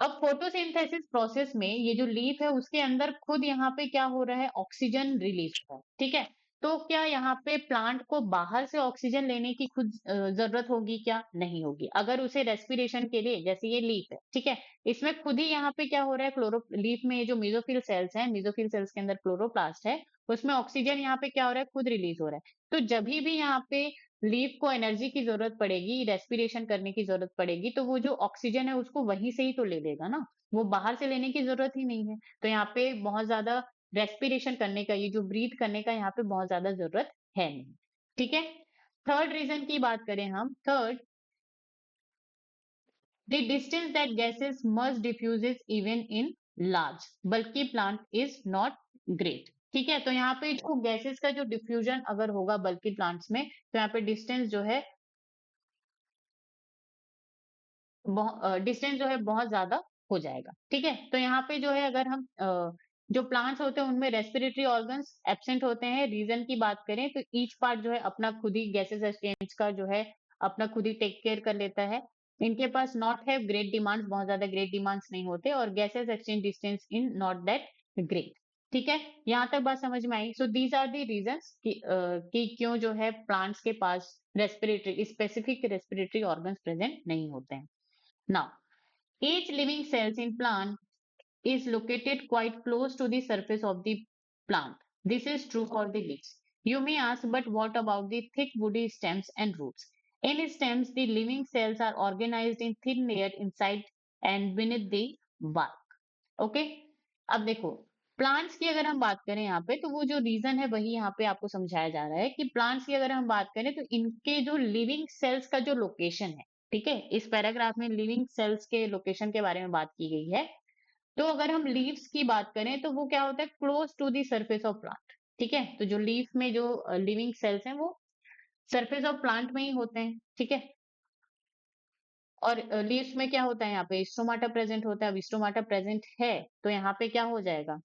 अब फोटोसिंथेसिस प्रोसेस में ये जो लीफ है उसके अंदर खुद यहाँ पे क्या हो रहा है? ऑक्सीजन रिलीज हो रहा है, ठीक है। तो क्या यहाँ पे प्लांट को बाहर से ऑक्सीजन लेने की खुद जरूरत होगी? क्या नहीं होगी। अगर उसे रेस्पिरेशन के लिए, जैसे ये लीफ है, ठीक है, इसमें खुद ही यहाँ पे क्या हो रहा है? क्लोरो लीफ में ये जो मेसोफिल सेल्स हैं, मेसोफिल सेल्स के अंदर क्लोरोप्लास्ट है, उसमें ऑक्सीजन यहाँ पे क्या हो रहा है? खुद रिलीज हो रहा है। तो जब भी यहाँ पे लीफ को एनर्जी की जरूरत पड़ेगी, रेस्पिरेशन करने की जरूरत पड़ेगी, तो वो जो ऑक्सीजन है उसको वहीं से ही तो ले लेगा ना, वो बाहर से लेने की जरूरत ही नहीं है। तो यहाँ पे बहुत ज्यादा रेस्पिरेशन करने का, ये जो ब्रीथ करने का यहाँ पे बहुत ज्यादा जरूरत है नहीं, ठीक है। थर्ड रीजन की बात करें हम, third, the distance that gases must diffuses even in large बल्कि प्लांट इज नॉट ग्रेट, ठीक है। तो यहाँ पे जो गैसेस का जो डिफ्यूजन अगर होगा बल्कि प्लांट्स में, तो यहाँ पे डिस्टेंस जो है, डिस्टेंस जो है बहुत ज्यादा हो जाएगा, ठीक है। तो यहाँ पे जो है अगर हम जो प्लांट्स होते हैं उनमें रेस्पिरेटरी ऑर्गन्स एब्सेंट होते हैं, रीजन की बात करें तो ईच पार्ट जो है अपना खुद ही गैसेस एक्सचेंज का जो है अपना खुद ही टेक केयर कर लेता है। इनके पास नॉट है ग्रेट डिमांड्स, बहुत ज्यादा ग्रेट डिमांड्स नहीं होते, और gases exchange distance in not that great, ठीक है। यहाँ तक बात समझ में आई? So these are the reasons कि क्यों जो है प्लांट्स के पास respiratory specific respiratory organs present नहीं होते हैं। Now, each living cells in plant is located quite close to the surface of the plant. This is true for the leaves. You may ask, but what about the thick woody stems and roots? In stems, the living cells are organized in thin layer inside and beneath the bark. Okay, अब देखो, plants की अगर हम बात करें यहाँ पे, तो वो जो रीजन है वही यहाँ पे आपको समझाया जा रहा है कि प्लांट्स की अगर हम बात करें तो इनके जो लिविंग सेल्स का जो लोकेशन है, ठीक है, इस पैराग्राफ में लिविंग सेल्स के लोकेशन के बारे में बात की गई है। तो अगर हम लीव्स की बात करें तो वो क्या होता है? Close to the surface of plant, ठीक है। तो जो लीफ में जो लिविंग सेल्स हैं वो सरफेस ऑफ प्लांट में ही होते हैं, ठीक है। और लीव्स में क्या होता है? यहाँ पे स्टोमाटा प्रेजेंट होता है। अब स्टोमाटा प्रेजेंट है तो यहाँ पे क्या हो जाएगा?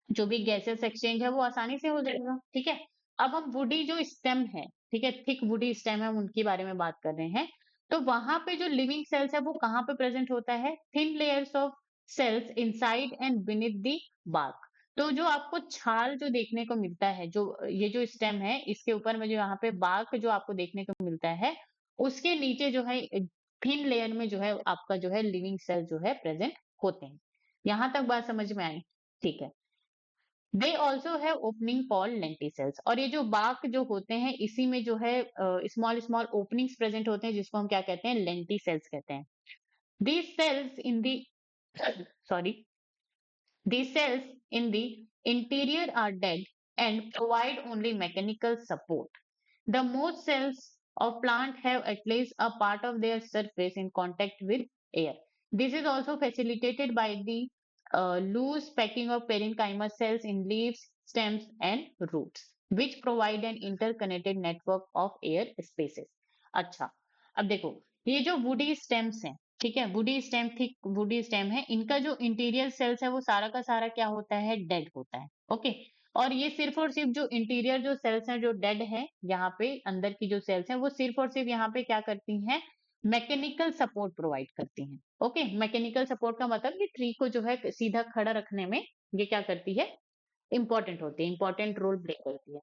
जो भी गैसेस एक्सचेंज है वो आसानी से हो जाएगा, ठीक है। अब हम वुडी जो स्टेम है, ठीक है, थिक वुडी स्टेम है, हम उनके बारे में बात कर रहे हैं। तो वहां पे जो लिविंग सेल्स है वो कहाँ पे प्रेजेंट होता है? Thin layers of cells inside and beneath the bark. तो जो आपको छाल जो देखने को मिलता है, जो ये जो स्टेम है इसके ऊपर में जो यहाँ पे बार्क जो आपको देखने को मिलता है, उसके नीचे जो है थिन लेयर में जो है आपका जो है लिविंग सेल जो है प्रेजेंट होते हैं। यहां तक बात समझ में आई? ठीक है। They also have opening called lenticels, और ये जो बाक जो होते हैं इसी में जो है स्मॉल स्मॉल ओपनिंग्स प्रेजेंट होते हैं, जिसको हम क्या कहते हैं? लेंटिसेल्स कहते हैं। These cells in the sorry these cells in the interior are dead and provide only mechanical support. The most cells of plant have at least a part of their surface in contact with air. This is also facilitated by the loose packing of parenchyma cells in leaves, stems and roots, which provide an interconnected network of air spaces. अच्छा, अब देखो, ये जो woody stems हैं, ठीक है, woody stem, thick woody stem है, इनका जो इंटीरियर सेल्स है वो सारा का सारा क्या होता है? डेड होता है, ओके। और ये सिर्फ और सिर्फ जो इंटीरियर जो सेल्स हैं जो डेड है, यहाँ पे अंदर की जो सेल्स हैं वो सिर्फ और सिर्फ यहाँ पे क्या करती हैं? मैकेनिकल सपोर्ट प्रोवाइड करती हैं, ओके। मैकेनिकल सपोर्ट का मतलब ये ट्री को जो है सीधा खड़ा रखने में ये क्या करती है? इंपॉर्टेंट होती है, इंपॉर्टेंट रोल प्ले करती है।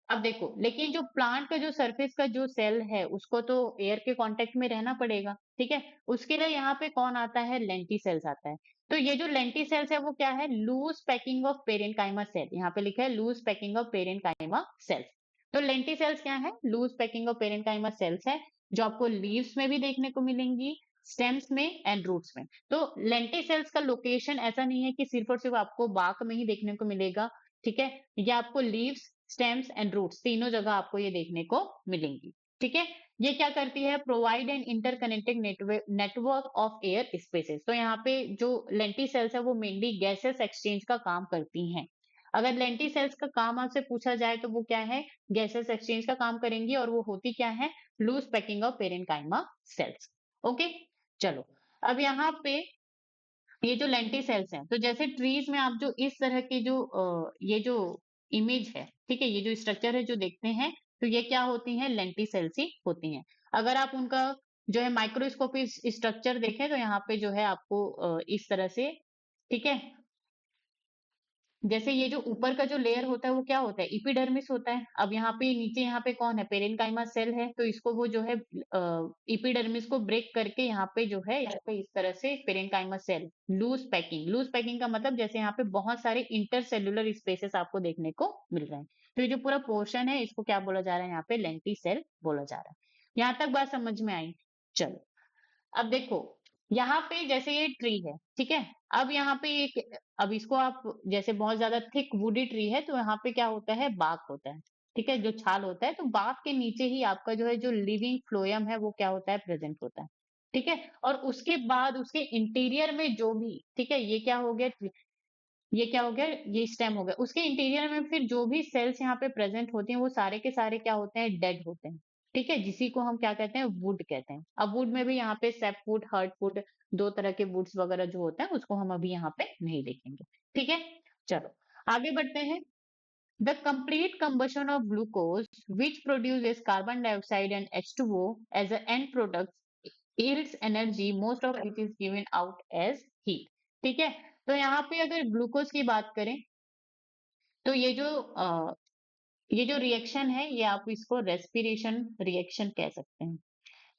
अब देखो, लेकिन जो प्लांट का जो सरफेस का जो सेल है उसको तो एयर के कांटेक्ट में रहना पड़ेगा, ठीक है। उसके लिए यहाँ पे कौन आता है? लेंटी सेल्स आता है। तो ये जो लेंटी सेल्स है वो क्या है? Loose packing of parenchyma cell, यहाँ पे लिखा है loose packing of parenchyma cells. तो लेंटी सेल्स क्या है? Loose packing of parenchyma cells है, जो आपको लीव्स में भी देखने को मिलेंगी, स्टेम्स में एंड रूट्स में। तो लेंटी सेल्स का लोकेशन ऐसा नहीं है कि सिर्फ और सिर्फ आपको बाक में ही देखने को मिलेगा, ठीक है। ये आपको लीव्स, स्टेम्स एंड रूट्स तीनों जगह आपको ये देखने को मिलेंगी, ठीक है। ये क्या करती है? Provide an interconnected network of air spaces. तो यहाँ पे जो लेंटिसेल्स है वो मेनली गैसेस एक्सचेंज का काम करती हैं। अगर लेंटिसेल्स का काम आपसे पूछा जाए तो वो क्या है? गैसेस एक्सचेंज का काम करेंगी, और वो होती क्या है? Loose packing of parenchyma cells. Okay, चलो। अब यहाँ पे ये जो लेंटिसेल्स हैं, तो जैसे ट्रीज में आप जो इस तरह के जो ये जो इमेज है, ठीक है, ये जो स्ट्रक्चर है जो देखते हैं, तो ये क्या होती हैं? लेंटिसेल्स ही होती हैं। अगर आप उनका जो है माइक्रोस्कोपिक स्ट्रक्चर देखें तो यहाँ पे जो है आपको इस तरह से, ठीक है, जैसे ये जो ऊपर का जो लेयर होता है वो क्या होता है? एपिडर्मिस होता है। अब यहाँ पे नीचे यहाँ पे कौन है? पेरेन्काइमा सेल है, तो इसको वो जो है एपिडर्मिस को ब्रेक करके यहाँ पे जो है, यहाँ पे इस तरह से पेरेन्काइमा सेल, लूज पैकिंग का मतलब जैसे यहाँ पे बहुत सारे इंटरसेल्युलर स्पेसेस आपको देखने को मिल रहे हैं। तो ये जो पूरा पोर्शन है इसको क्या बोला जा रहा है? यहाँ पे लेंटी सेल बोला जा रहा है। यहाँ तक बात समझ में आई? चलो, अब देखो, यहाँ पे जैसे ये ट्री है, ठीक है, अब यहाँ पे एक, अब इसको आप, जैसे बहुत ज्यादा थिक वुडी ट्री है तो यहाँ पे क्या होता है? बाक होता है, ठीक है, जो छाल होता है, तो बाक के नीचे ही आपका जो है जो लिविंग फ्लोयम है वो क्या होता है? प्रेजेंट होता है, ठीक है। और उसके बाद उसके इंटीरियर में जो भी, ठीक है, ये क्या हो गया? ये क्या हो गया? ये स्टेम हो गया। उसके इंटीरियर में फिर जो भी सेल्स यहाँ पे प्रेजेंट होती हैं वो सारे के सारे क्या होते हैं? डेड होते हैं, ठीक है, जिसी को हम क्या कहते हैं? वुड कहते हैं। अब वुड में भी यहाँ पे सेप वुड, हर्ट वुड, दो तरह के वुड्स वगैरह जो होते हैं उसको हम अभी यहाँ पे नहीं देखेंगे, ठीक है। चलो, आगे बढ़ते हैं। The complete combustion of glucose which produces carbon dioxide and H2O as an end product yields energy, most of it is given out as heat, ठीक है। तो यहाँ पे अगर ग्लूकोज की बात करें तो ये जो रिएक्शन है ये आप इसको रेस्पिरेशन रिएक्शन कह सकते हैं।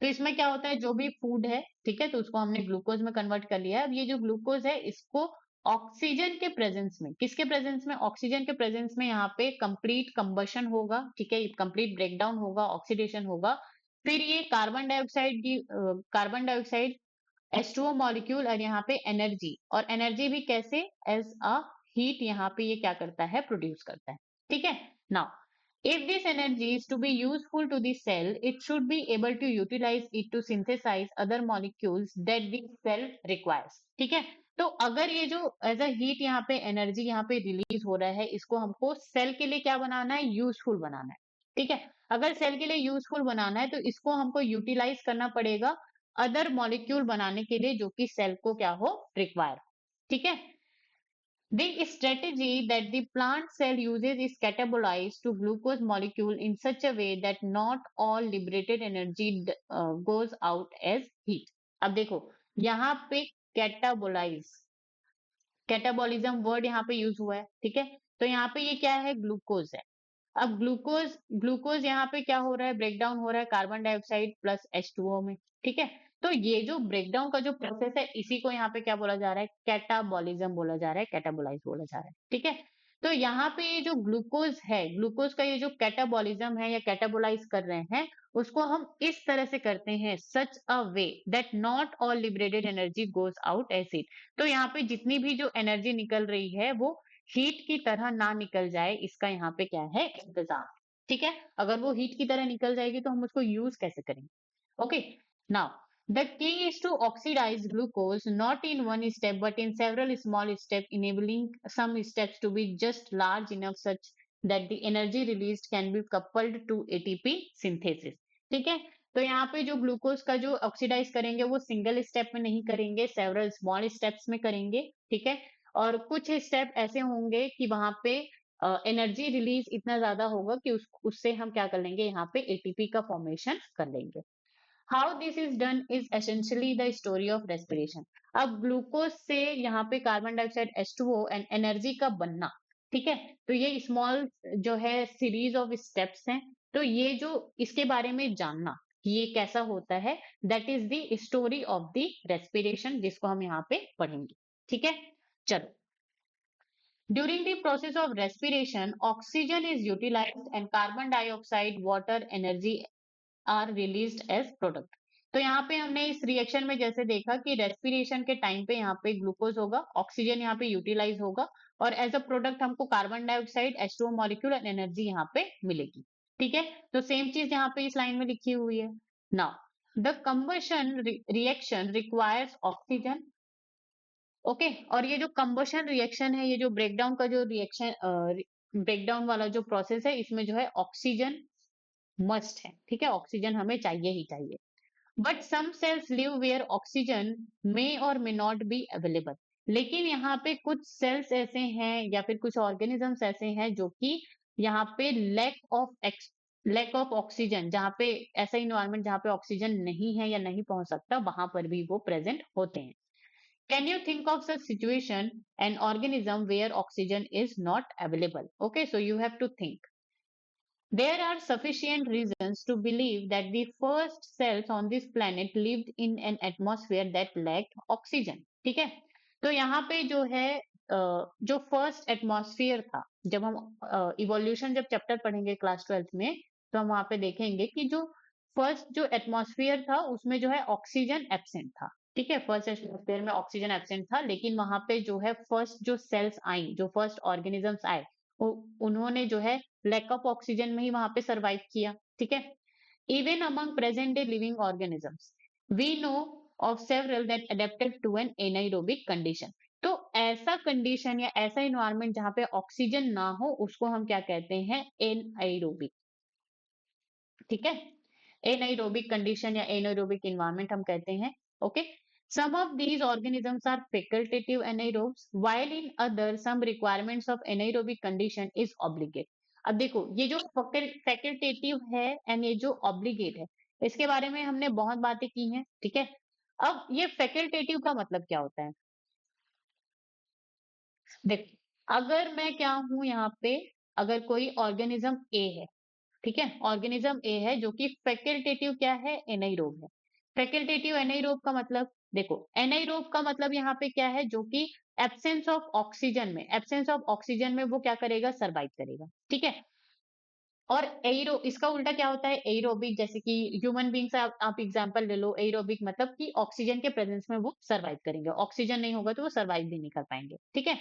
तो इसमें क्या होता है? जो भी फूड है, ठीक है, तो उसको हमने ग्लूकोज में कन्वर्ट कर लिया है। अब ये जो ग्लूकोज है इसको ऑक्सीजन के प्रेजेंस में, किसके प्रेजेंस में? ऑक्सीजन के प्रेजेंस में यहाँ पे कंप्लीट कंबशन होगा, ठीक है, कंप्लीट ब्रेकडाउन होगा, ऑक्सीडेशन होगा। फिर ये कार्बन डाइऑक्साइड H2O मॉलिक्यूल, और यहाँ पे एनर्जी, और एनर्जी भी कैसे? एज अ हीट यहाँ पे ये क्या करता है? प्रोड्यूस करता है, ठीक है। Now, if this energy is to be useful to the cell, it should be able to utilize it to synthesize other molecules that the cell requires, ठीक है। तो अगर ये जो एज अ हीट यहाँ पे एनर्जी यहाँ पे रिलीज हो रहा है, इसको हमको सेल के लिए क्या बनाना है? यूजफुल बनाना है, ठीक है। अगर सेल के लिए यूजफुल बनाना है तो इसको हमको यूटिलाइज करना पड़ेगा अदर मॉलिक्यूल बनाने के लिए जो कि सेल को क्या हो? रिक्वायर, ठीक है। The strategy that the plant cell uses is catabolize to glucose molecule in such a way that not all liberated energy goes out as heat. अब देखो, यहाँ पे कैटाबोलाइज, कैटाबोलिज्म वर्ड यहाँ पे यूज हुआ है, ठीक है। तो यहाँ पे ये क्या है? ग्लूकोज है। अब ग्लूकोज ग्लूकोज यहाँ पे क्या हो रहा है? ब्रेकडाउन हो रहा है कार्बन डाइऑक्साइड प्लस H2O में, ठीक है। तो ये जो ब्रेकडाउन का जो प्रोसेस है इसी को यहाँ पे क्या बोला जा रहा है? कैटाबॉलिज्म बोला जा रहा है, कैटाबोलाइज बोला जा रहा है, ठीक है। तो यहाँ पे ये जो ग्लूकोज है, ग्लूकोज का ये जो कैटाबॉलिज्म है या कैटाबोलाइज कर रहे हैं, उसको हम इस तरह से करते हैं, such a way that not all liberated energy goes out as heat. तो यहाँ पे जितनी भी जो एनर्जी निकल रही है वो हीट की तरह ना निकल जाए, इसका यहाँ पे क्या है? इंतजाम, ठीक है। अगर वो हीट की तरह निकल जाएगी तो हम उसको यूज कैसे करेंगे? Okay, now the key is to oxidize glucose not in one step but in several small steps, enabling some steps to be just large enough such that the energy released can be coupled to ATP synthesis, ठीक है। तो यहाँ पे जो glucose का जो oxidise करेंगे वो सिंगल स्टेप में नहीं करेंगे, सेवरल स्मॉल स्टेप्स में करेंगे, ठीक है। और कुछ स्टेप ऐसे होंगे कि वहां पे एनर्जी रिलीज इतना ज्यादा होगा कि उससे हम क्या कर लेंगे? यहाँ पे एटीपी का फॉर्मेशन कर लेंगे। How this is done is essentially the story of respiration. अब ग्लूकोज से यहाँ पे carbon dioxide H2O and energy का बनना, ठीक है, तो ये स्मॉल जो है सीरीज ऑफ स्टेप्स हैं। तो ये जो इसके बारे में जानना कि ये कैसा होता है, that is the story of the respiration, जिसको हम यहाँ पे पढ़ेंगे, ठीक है। चलो, during the process of respiration, oxygen is utilized and carbon dioxide, water, energy are released as product. तो यहाँ पे हमने इस रिएक्शन में जैसे देखा कि रेस्पिरेशन के टाइम पे यहाँ पे ग्लूकोज होगा, ऑक्सीजन यहाँ पे यूटिलाइज होगा, और एज अ प्रोडक्ट हमको कार्बन डाइऑक्साइड H2O मॉलिक्यूल और एनर्जी यहाँ पे मिलेगी, ठीक है। तो सेम चीज यहाँ पे इस लाइन में लिखी हुई है। Now the combustion reaction requires oxygen. Okay, और ये जो कंबशन रिएक्शन है, ये जो ब्रेकडाउन का जो रिएक्शन ब्रेकडाउन वाला जो प्रोसेस है, इसमें जो है ऑक्सीजन मस्ट है। ठीक है, ऑक्सीजन हमें चाहिए ही चाहिए। But some cells live where oxygen may और मे नॉट बी अवेलेबल। लेकिन यहाँ पे कुछ सेल्स ऐसे हैं या फिर कुछ ऑर्गेनिजम्स ऐसे हैं जो कि यहाँ पे लैक ऑफ ऑक्सीजन, जहाँ पे ऐसा इन्वायरमेंट जहाँ पे ऑक्सीजन नहीं है या नहीं पहुंच सकता, वहां पर भी वो प्रेजेंट होते हैं। Can you think of such situation an organism where oxygen is not available? Okay, so you have to think. There are sufficient reasons to believe that the first cells on this planet lived in an atmosphere that lacked oxygen. ठीक है, तो यहाँ पे जो है जो first atmosphere था, जब हम इवोल्यूशन जब चैप्टर पढ़ेंगे क्लास 12th में, तो हम वहां पे देखेंगे कि जो फर्स्ट जो एटमॉस्फेयर था उसमें जो है ऑक्सीजन एब्सेंट था। ठीक है, फर्स्ट एटमॉस्फेयर में ऑक्सीजन एब्सेंट था, लेकिन वहां पे जो है फर्स्ट जो सेल्स आई, जो फर्स्ट ऑर्गेनिजम्स आए, उन्होंने जो है लैक ऑफ ऑक्सीजन में ही वहां पे सरवाइव किया। ठीक है, even among present day living organisms we know of several that adapted to an anaerobic condition. तो ऐसा कंडीशन या ऐसा इन्वायरमेंट जहां पे ऑक्सीजन ना हो, उसको हम क्या कहते हैं? एनाइरोबिक। ठीक है, एनाइरोबिक कंडीशन या एनाइरोबिक इन्वायरमेंट हम कहते हैं। Okay, some of these organisms are facultative anaerobes while in other some requirements of anaerobic condition is obligate। अब देखो, ये जो फैकल्टेटिव है एंड ये जो ऑब्लिगेट है, इसके बारे में हमने बहुत बातें की हैं। ठीक है, अब ये फैकल्टेटिव का मतलब क्या होता है? देखो, अगर मैं क्या हूं यहाँ पे, अगर कोई ऑर्गेनिज्म ए है, ठीक है, ऑर्गेनिज्म ए है जो कि फैकल्टेटिव क्या है? एनाइरोब है। फैकल्टेटिव एनाइरोब का मतलब, देखो एनाइरोब का मतलब यहाँ पे क्या है? जो कि एब्सेंस ऑफ ऑक्सीजन में वो क्या करेगा? सरवाइव करेगा। ठीक है, और एरो, इसका उल्टा क्या होता है? एरोबिक, जैसे कि ह्यूमन बींग्स, आप एग्जांपल ले लो। एरोबिक मतलब कि ऑक्सीजन के प्रेजेंस में वो सरवाइव करेंगे, ऑक्सीजन नहीं होगा तो वो सरवाइव भी नहीं कर पाएंगे। ठीक है,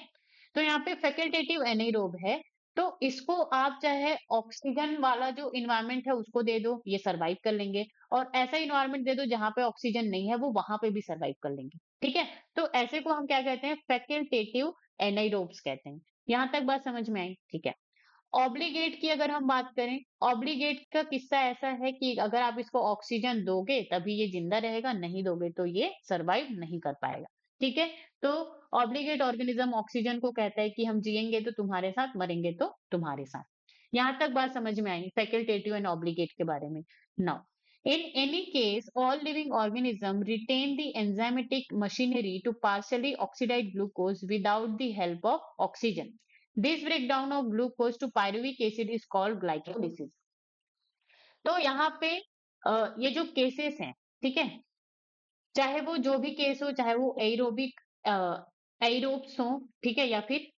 तो यहाँ पे फैकल्टेटिव एनाइरोब है, तो इसको आप चाहे ऑक्सीजन वाला जो इन्वायरमेंट है उसको दे दो, ये सरवाइव कर लेंगे, और ऐसा इन्वायरमेंट दे दो जहां पे ऑक्सीजन नहीं है, वो वहां पे भी सरवाइव कर लेंगे। ठीक है, तो ऐसे को हम क्या कहते हैं? फैकल्टेटिव एनाइरोब्स कहते हैं। यहां तक बात समझ में आई? ठीक है, ऑब्लिगेट की अगर हम बात करें, ऑब्लिगेट का किस्सा ऐसा है कि अगर आप इसको ऑक्सीजन दोगे तभी ये जिंदा रहेगा, नहीं दोगे तो ये सरवाइव नहीं कर पाएगा। ठीक है, तो ऑब्लिगेट ऑर्गेनिज्म ऑक्सीजन को कहता है कि हम जिएंगे तो तुम्हारे साथ, मरेंगे तो तुम्हारे साथ। यहां तक बात समझ में आई फैकल्टेटिव एंड ऑब्लिगेट के बारे में। Now, in any case all living organism retain the enzymatic machinery to partially oxidize glucose without the help of oxygen. This breakdown of glucose to pyruvic acid is called glycolysis। तो यहाँ पे ये जो cases हैं, ठीक है, चाहे वो जो भी केस हो, चाहे वो एरोबिक एरोब्स हो, ठीक है, या फिर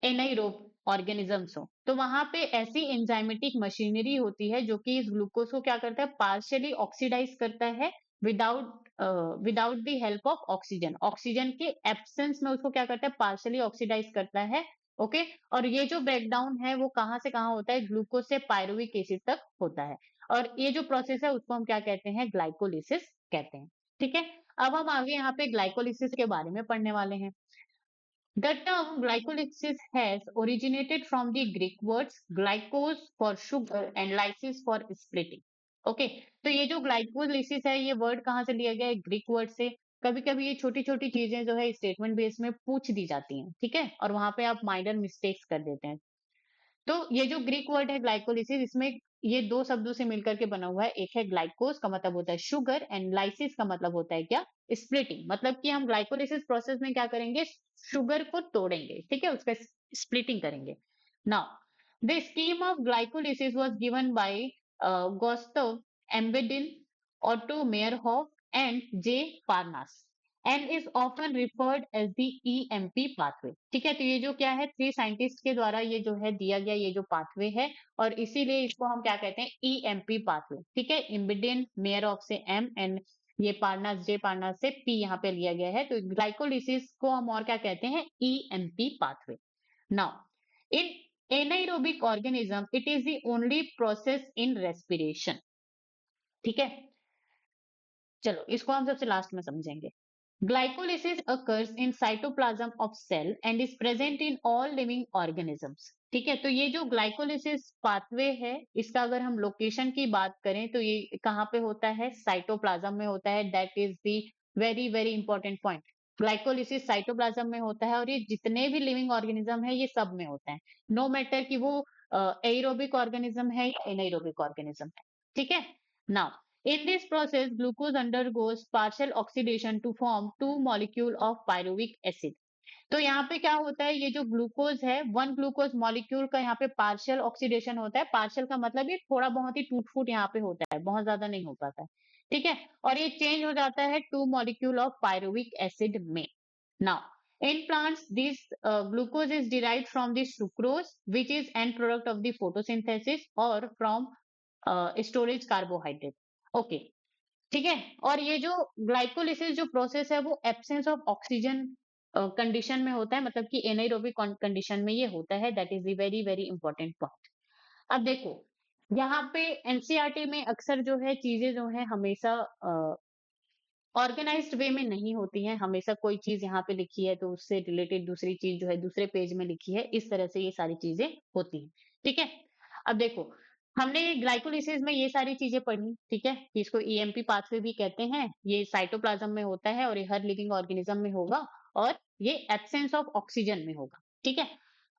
एनाइरोब ऑर्गेनिजम्स हो, तो वहां पे ऐसी एंजाइमेटिक मशीनरी होती है जो कि इस ग्लूकोज को क्या करता है? पार्शियली ऑक्सीडाइज करता है without without the help of oxygen. Oxygen के एब्सेंस में उसको क्या करता है? पार्शियली ऑक्सीडाइज करता है। ओके, और ये जो ब्रेकडाउन है वो कहाँ से कहाँ होता है? ग्लूकोज से पायरुविक एसिड तक होता है, और ये जो प्रोसेस है उसको हम क्या कहते हैं? ग्लाइकोलिसिस कहते हैं। ठीक है, अब हम आगे यहाँ पे ग्लाइकोलिसिस के बारे में पढ़ने वाले हैं। The term glycolysis has originated from the Greek words glycose for sugar and lysis for splitting. Okay, तो ये जो ग्लाइकोलिसिस है, ये वर्ड कहाँ से लिया गया है? ग्रीक वर्ड से। कभी कभी ये छोटी छोटी चीजें जो है स्टेटमेंट बेस में पूछ दी जाती हैं, ठीक है, और वहां पे आप माइनर मिस्टेक्स कर देते हैं। तो ये जो ग्रीक वर्ड है ग्लाइकोलिसिस, इसमें ये दो शब्दों से मिलकर के बना हुआ है। एक है ग्लाइकोस का मतलब होता है शुगर, एंड लाइसिस का मतलब होता है क्या? स्प्लिटिंग। मतलब कि हम ग्लाइकोलिसिस प्रोसेस में क्या करेंगे? शुगर को तोड़ेंगे, ठीक है, उसका स्प्लिटिंग करेंगे। Now the scheme of glycolysis was given by Gustav Embden, Otto Meyerhof and J Parnas, and is often referred as the EMP pathway. ठीक है, तो ये जो क्या है, थ्री साइंटिस्ट के द्वारा ये जो है दिया गया ये जो पाथवे है, और इसीलिए इसको हम क्या कहते हैं? EMP pathway. ठीक है, इम्बिडिन, मेयर ऑफ से एम, एंड ये पार्नास, जे पार्नास से पी यहाँ पे लिया गया है, तो ग्लाइकोलिसिस को हम और क्या कहते हैं? EMP pathway. Now in anaerobic organism it is the only process in respiration. ठीक है, चलो इसको हम सबसे लास्ट में समझेंगे। Glycolysis occurs in cytoplasm of cell and is present in all living organisms। ठीक है, तो ये जो ग्लाइकोलिसिस पाथवे है, इसका अगर हम लोकेशन की बात करें तो ये कहाँ पे होता है? साइटोप्लाज्म में होता है। That is the very very important point. Glycolysis cytoplasm में होता है और ये जितने भी लिविंग ऑर्गेनिज्म है ये सब में होता है। नो मैटर कि वो एरोबिक ऑर्गेनिज्म है या एनाएरोबिक ऑर्गेनिज्म है। ठीक है। Now in this process, glucose undergoes partial oxidation to form two molecule of pyruvic acid। तो यहाँ पे क्या होता है? ये जो ग्लूकोज है, वन ग्लूकोज मॉलिक्यूल का यहाँ पे पार्शियल ऑक्सीडेशन होता है। पार्शियल का मतलब ये थोड़ा बहुत ही टूट फूट यहाँ पे होता है, बहुत ज्यादा नहीं हो पाता है। ठीक है, और ये चेंज हो जाता है two molecule of pyruvic acid में। Now in plants this glucose is derived from the sucrose which is end product of the photosynthesis or from storage carbohydrate। Okay, ठीक है। और ये जो ग्लाइकोलिसिस जो प्रोसेस है वो एब्सेंस ऑफ ऑक्सीजन कंडीशन में होता है, मतलब कि एनाएरोबिक कंडीशन में ये होता है। That is the very very important point. अब देखो, यहाँ पे एनसीईआरटी में अक्सर जो है चीजें जो है हमेशा ऑर्गेनाइज्ड वे में नहीं होती हैं। हमेशा कोई चीज यहाँ पे लिखी है तो उससे रिलेटेड दूसरी चीज जो है दूसरे पेज में लिखी है, इस तरह से ये सारी चीजें होती हैं। ठीक है। अब देखो, हमने ग्लाइकोलिसिस में ये सारी चीजें पढ़ी, ठीक है, कि इसको ईएमपी पाथवे भी कहते हैं। ये साइटोप्लाज्म में होता है और ये हर लिविंग ऑर्गेनिज्म में होगा और ये एब्सेंस ऑफ ऑक्सीजन में होगा। ठीक है।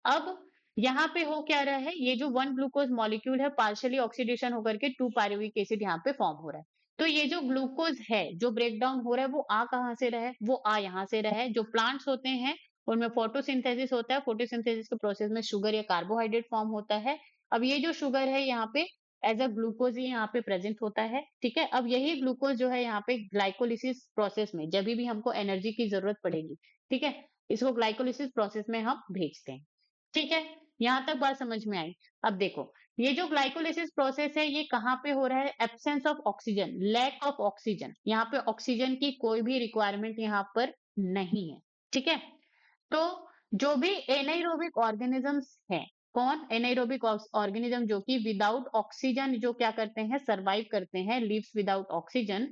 अब यहाँ पे हो क्या रहा है? ये जो वन ग्लूकोज मॉलिक्यूल है पार्शियली ऑक्सीडेशन होकर के टू पायरुविक एसिड यहाँ पे फॉर्म हो रहा है। तो ये जो ग्लूकोज है जो ब्रेक डाउन हो रहा है वो आ कहाँ से रहा है? वो आ यहाँ से रहा है। जो प्लांट्स होते हैं उनमें फोटोसिंथेसिस होता है। फोटोसिंथेसिस के प्रोसेस में शुगर या कार्बोहाइड्रेट फॉर्म होता है। अब ये जो शुगर है यहाँ पे एज अ ग्लूकोज ही यहाँ पे प्रेजेंट होता है। ठीक है। अब यही ग्लूकोज जो है यहाँ पे ग्लाइकोलिसिस प्रोसेस में जब भी हमको एनर्जी की जरूरत पड़ेगी, ठीक है, इसको ग्लाइकोलिसिस प्रोसेस में हम भेजते हैं। ठीक है, यहाँ तक बात समझ में आई। अब देखो, ये जो ग्लाइकोलिसिस प्रोसेस है ये कहाँ पे हो रहा है? Absence of oxygen, lack of oxygen. यहाँ पे ऑक्सीजन की कोई भी रिक्वायरमेंट यहाँ पर नहीं है। ठीक है। तो जो भी एनाइरोबिक ऑर्गेनिजम्स हैं, कौन? एनाइरोबिक ऑर्गेनिज्म जो कि विदाउट ऑक्सीजन जो क्या करते हैं? सरवाइव करते हैं, लिव्स विदाउट ऑक्सीजन।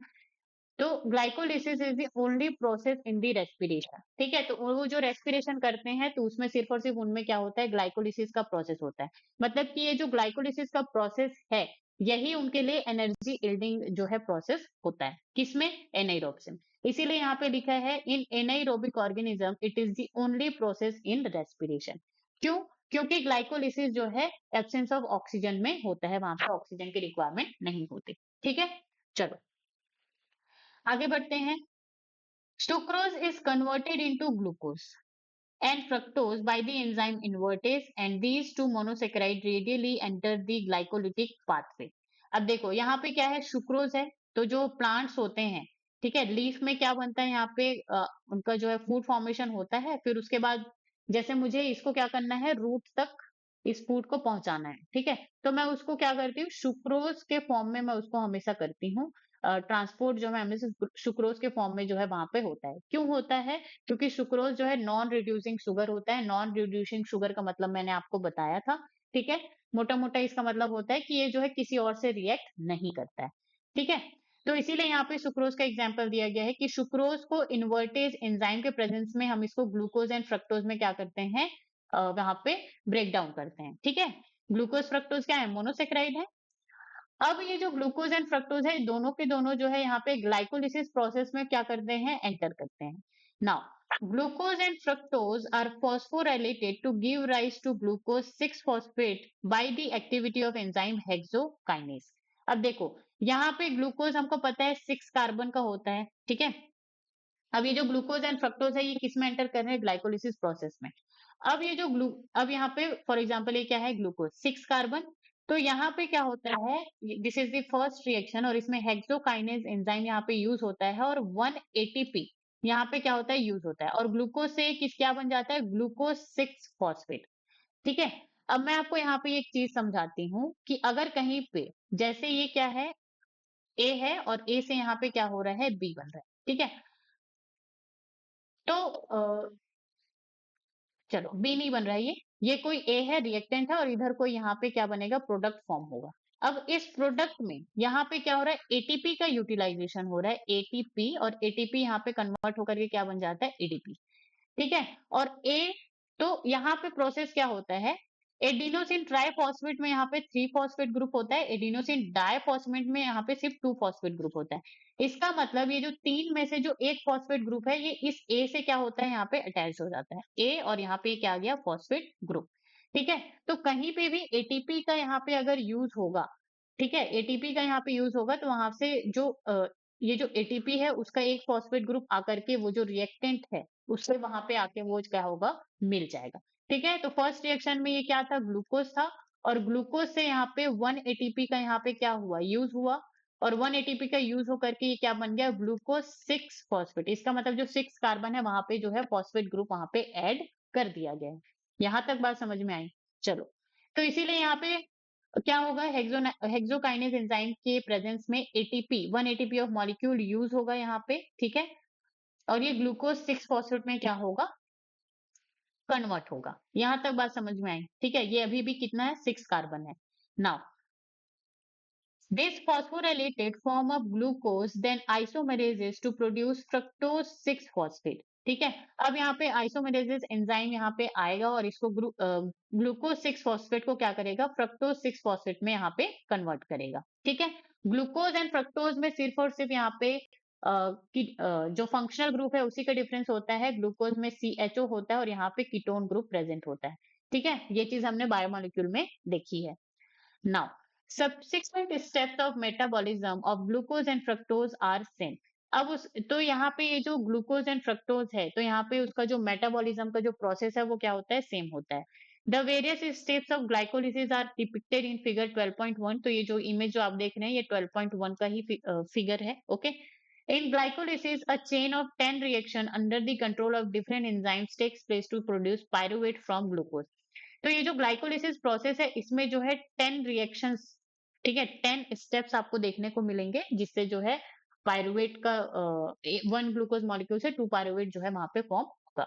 तो glycolysis is the only process in the respiration. ठीक है, तो वो जो रेस्पिरेशन करते हैं तो उसमें सिर्फ और सिर्फ उनमें क्या होता है? ग्लाइकोलिसिस का प्रोसेस होता है। मतलब कि ये जो ग्लाइकोलिसिस का प्रोसेस है यही उनके लिए एनर्जी यील्डिंग जो है प्रोसेस होता है। किसमें? एनाइरोब्स में। इसीलिए यहाँ पे लिखा है in anaerobic organism it is the only process in respiration. क्यों? क्योंकि ग्लाइकोलिसिस जो है एब्सेंस ऑफ ऑक्सीजन में होता है, वहां पे ऑक्सीजन की रिक्वायरमेंट नहीं होती। ठीक है, चलो आगे बढ़ते हैं। Sucrose is converted into glucose and fructose by the enzyme invertase and these two monosaccharide radially enter the glycolytic pathway। अब देखो यहाँ पे क्या है? सुक्रोज है। तो जो प्लांट्स होते हैं, ठीक है, लीफ में क्या बनता है? यहाँ पे उनका जो है फूड फॉर्मेशन होता है। फिर उसके बाद जैसे मुझे इसको क्या करना है? रूट तक इस फूड को पहुंचाना है। ठीक है, तो मैं उसको क्या करती हूँ? सुक्रोज के फॉर्म में मैं उसको हमेशा करती हूँ। ट्रांसपोर्ट जो है हमेशा सुक्रोज के फॉर्म में जो है वहां पे होता है। क्यों होता है? क्योंकि सुक्रोज जो है नॉन रिड्यूसिंग शुगर होता है। नॉन रिड्यूसिंग शुगर का मतलब मैंने आपको बताया था। ठीक है, मोटा मोटा इसका मतलब होता है कि ये जो है किसी और से रिएक्ट नहीं करता है। ठीक है, तो इसीलिए यहाँ पे सुक्रोज का एग्जाम्पल दिया गया है कि सुक्रोज को इन्वर्टेज एंजाइम के प्रेजेंस में हम इसको ग्लूकोज एंड फ्रक्टोज में क्या करते हैं? वहां पे ब्रेक डाउन करते हैं। ठीक है, ग्लूकोज फ्रक्टोज क्या है? मोनोसेक्राइड है। अब ये जो ग्लूकोज एंड फ्रक्टोज है दोनों के दोनों जो है यहाँ पे ग्लाइकोलिसिस प्रोसेस में क्या करते हैं? एंटर करते हैं। Now glucose and fructose are phosphorylated to give rise to glucose 6 phosphate by the activity of enzyme hexokinase। अब देखो, यहाँ पे ग्लूकोज हमको पता है 6 कार्बन का होता है। ठीक है, अब ये जो ग्लूकोज एंड फ्रक्टोज है ये किस में एंटर कर रहे हैं? ग्लाइकोलिसिस प्रोसेस में। अब ये जो अब यहाँ पे फॉर एग्जांपल ये क्या है? Glucose 6 carbon. तो यहाँ पे क्या होता है? This is the first reaction और इसमें हेक्सोकाइनेज एंजाइम यहाँ पे यूज होता है और 1 एटीपी यहाँ पे क्या होता है? यूज होता है और ग्लूकोज से किस क्या बन जाता है? Glucose 6 phosphate. ठीक है, अब मैं आपको यहाँ पे एक चीज समझाती हूँ कि अगर कहीं पे जैसे ये क्या है? ए है और ए से यहाँ पे क्या हो रहा है? बी बन रहा है। ठीक है, तो चलो बी नहीं बन रहा है, ये कोई ए है, रिएक्टेंट है और इधर कोई यहाँ पे क्या बनेगा? प्रोडक्ट फॉर्म होगा। अब इस प्रोडक्ट में यहाँ पे क्या हो रहा है, एटीपी का यूटिलाइजेशन हो रहा है, एटीपी, और एटीपी यहाँ पे कन्वर्ट होकर के क्या बन जाता है, एडीपी। ठीक है। और ए, तो यहाँ पे प्रोसेस क्या होता है, एडिनोसिन ट्राइफॉस्फेट में यहाँ पे 3 फॉस्फेट ग्रुप होता है, एडिनोसिन डाइफॉस्फेट में यहाँ पे सिर्फ 2 फॉस्फेट ग्रुप होता है। इसका मतलब ये जो 3 में से जो एक फॉस्फेट ग्रुप है, ये इस ए से क्या होता है, यहाँ पे अटैच हो जाता है, ए, और यहाँ पे क्या आ गया, फॉस्फेट ग्रुप। ठीक है। तो कहीं पे भी एटीपी का यहाँ पे अगर यूज होगा, ठीक है, एटीपी का यहाँ पे यूज होगा, तो वहां से जो ये जो एटीपी है उसका एक फॉस्फेट ग्रुप आकर के वो जो रिएक्टेंट है उससे वहां पे आके वो क्या होगा, मिल जाएगा। ठीक है। तो फर्स्ट रिएक्शन में ये क्या था, ग्लूकोज था, और ग्लूकोज से यहाँ पे 1 एटीपी का यहाँ पे क्या हुआ, यूज हुआ, और 1 एटीपी का यूज होकर के ये क्या बन गया, ग्लूकोज 6 फॉस्फेट। इसका मतलब जो 6 कार्बन है वहां पे जो है फॉस्फेट ग्रुप वहां पे ऐड कर दिया गया है। यहां तक बात समझ में आई? चलो, तो इसीलिए यहाँ पे क्या होगा, हेक्सोकाइनेज एंजाइम के प्रेजेंस में ATP, 1 ATP of molecule use होगा यहाँ पे। ठीक है। और ये ग्लूकोज 6 फॉस्फेट में क्या होगा, कन्वर्ट होगा। यहां तक बात समझ में आई? ठीक है। ये अभी भी कितना है, 6 कार्बन है। Now this phosphorylated form of glucose then isomerases to produce fructose 6 phosphate। ठीक है। अब यहाँ पे आइसोमेरेजेस एंजाइम यहाँ पे आएगा और इसको ग्लूकोज 6 फॉस्फेट को क्या करेगा, फ्रक्टोज 6 फॉस्फेट में यहाँ पे कन्वर्ट करेगा। ठीक है। ग्लूकोज एंड फ्रक्टोज में सिर्फ और सिर्फ यहाँ पे जो फंक्शनल ग्रुप है उसी का डिफरेंस होता है। ग्लूकोज में CHO होता है और यहाँ पे कीटोन ग्रुप प्रेजेंट होता है। ठीक है। ये चीज हमने बायोमोलिक्यूल में देखी है। Now, subsequent steps of metabolism of glucose and fructose are same। अब उस तो यहाँ पे ये जो ग्लूकोज एंड फ्रक्टोज है, तो यहाँ पे उसका जो मेटाबॉलिज्म का जो प्रोसेस है वो क्या होता है, सेम होता है। The various steps of glycolysis are depicted in figure 12.1। तो ये जो इमेज जो आप देख रहे हैं ये 12.1 का ही फिगर है। Okay. In glycolysis, a chain of 10 reaction under the control of different enzymes takes place to produce pyruvate from glucose। तो ये जो ग्लाइकोलिसिस प्रोसेस है इसमें जो है 10 रिएक्शंस, ठीक है, 10 स्टेप्स आपको देखने को मिलेंगे जिससे जो है पायरुवेट का 1 ग्लूकोज मॉलिक्यूल से 2 पायरुवेट जो है वहां पे फॉर्म होगा।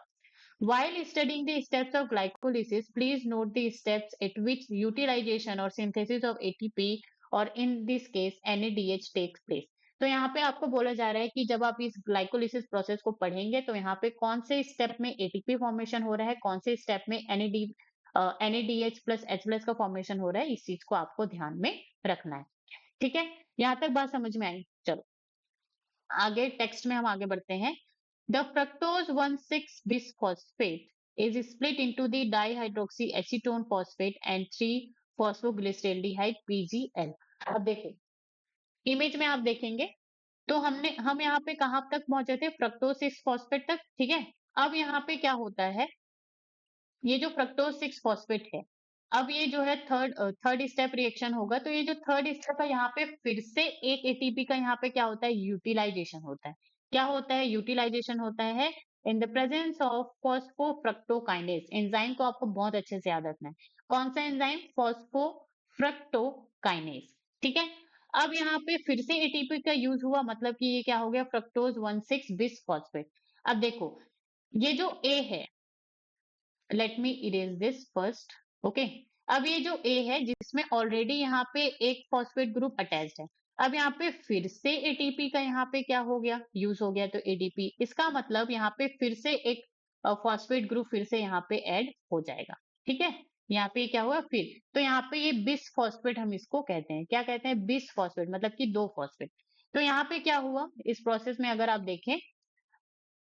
While studying the steps of glycolysis, please note the steps at which utilization or synthesis of ATP or in this case NADH takes place। तो यहाँ पे आपको बोला जा रहा है कि जब आप इस ग्लाइकोलिसिस प्रोसेस को पढ़ेंगे तो यहाँ पे कौन से स्टेप में एटीपी फॉर्मेशन हो रहा है, कौन से स्टेप में NADH प्लस H प्लस का फॉर्मेशन हो रहा है, इस चीज को आपको ध्यान में रखना है। ठीक है। यहाँ तक बात समझ में आई? चलो आगे टेक्स्ट में हम आगे बढ़ते हैं। The fructose 1,6 bisphosphate is split into the dihydroxy acetone phosphate and 3 phosphoglyceraldehyde PGL। अब देखो इमेज में आप देखेंगे तो हम यहाँ पे कहाँ तक पहुंचे थे, फ्रक्टोज 6 फॉस्फेट तक। ठीक है। अब यहाँ पे क्या होता है, ये जो फ्रक्टोज 6 फॉस्फेट है, अब ये जो है थर्ड स्टेप रिएक्शन होगा, तो ये जो थर्ड स्टेप है यहाँ पे फिर से एक एटीपी का यहाँ पे क्या होता है, यूटिलाइजेशन होता है। क्या होता है, यूटिलाइजेशन होता है in the presence of फॉस्फोफ्रक्टोकाइनेज enzyme को आपको बहुत अच्छे से याद रखना है। कौन सा एंजाइम, फॉस्फोफ्रक्टोकाइनेज। ठीक है। अब यहाँ पे फिर से एटीपी का यूज हुआ, मतलब कि ये क्या हो गया, फ्रक्टोज 1,6 बिसफॉस्फेट। अब देखो ये जो ए है, let me erase this first. Okay. अब ये जो ए है जिसमें ऑलरेडी यहाँ पे एक फॉस्फेट ग्रुप अटैच्ड है, अब यहाँ पे फिर से एटीपी का यहाँ पे क्या हो गया, यूज हो गया, तो एडीपी। इसका मतलब यहाँ पे फिर से एक फॉस्फेट ग्रुप फिर से यहाँ पे ऐड हो जाएगा। ठीक है। यहाँ पे क्या हुआ फिर, तो यहाँ पे ये बिस फॉस्फेट हम इसको कहते हैं, क्या कहते हैं, बिस फॉस्फेट, मतलब कि 2 फॉस्फेट। तो यहाँ पे क्या हुआ इस प्रोसेस में, अगर आप देखें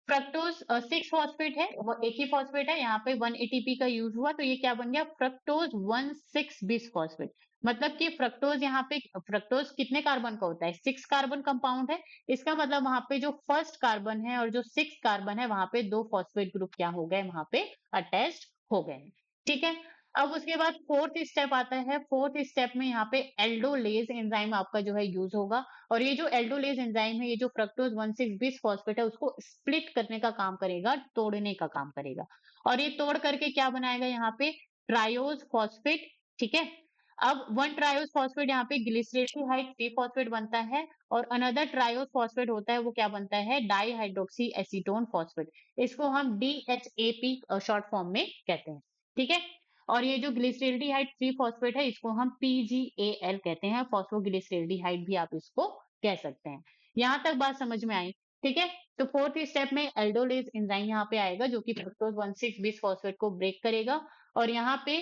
फ्रक्टोज 6 फॉस्फेट है, वो एक ही फॉस्फेट है, यहाँ पे 1 एटीपी का यूज हुआ, तो ये क्या बन गया, फ्रक्टोज 1,6 बिस फॉस्फेट। मतलब कि फ्रक्टोज यहाँ पे, फ्रक्टोज कितने कार्बन का होता है, 6 कार्बन कंपाउंड है। इसका मतलब वहां पे जो फर्स्ट कार्बन है और जो 6 कार्बन है वहां पे 2 फॉस्फेट ग्रुप क्या हो गए, वहां पे अटैच हो गए। ठीक है। अब उसके बाद फोर्थ स्टेप आता है। फोर्थ स्टेप में यहाँ पे एल्डोलेज एंजाइम आपका जो है यूज होगा, और ये जो एल्डोलेज एंजाइम है, ये जो फ्रक्टोज 1,6 बिस फॉस्फेट है उसको स्प्लिट करने का काम करेगा, तोड़ने का काम करेगा, और ये तोड़ करके क्या बनाएगा, यहाँ पे ट्रायोज फॉस्फेट। ठीक है। अब 1 ट्रायोज फॉस्फेट यहाँ पे ग्लिसरेल्डिहाइड 3 फॉस्फेट बनता है, और अनदर ट्रायोज फॉस्फेट होता है वो क्या बनता है, डाइहाइड्रोक्सी एसीटोन फॉस्फेट। इसको हम DHAP शॉर्ट फॉर्म में कहते हैं। ठीक है। और ये जो ग्लिसरेल्डिहाइड 3 फॉस्फेट है इसको हम PGAL कहते हैं, फॉस्फोग्लिसरेल्डिहाइड भी आप इसको कह सकते हैं। यहाँ तक बात समझ में आई? ठीक है। तो फोर्थ स्टेप में एल्डोलेज एंजाइम यहाँ पे आएगा जो कि फ्रक्टोज 1,6 बिस फॉस्फेट को ब्रेक करेगा और यहाँ पे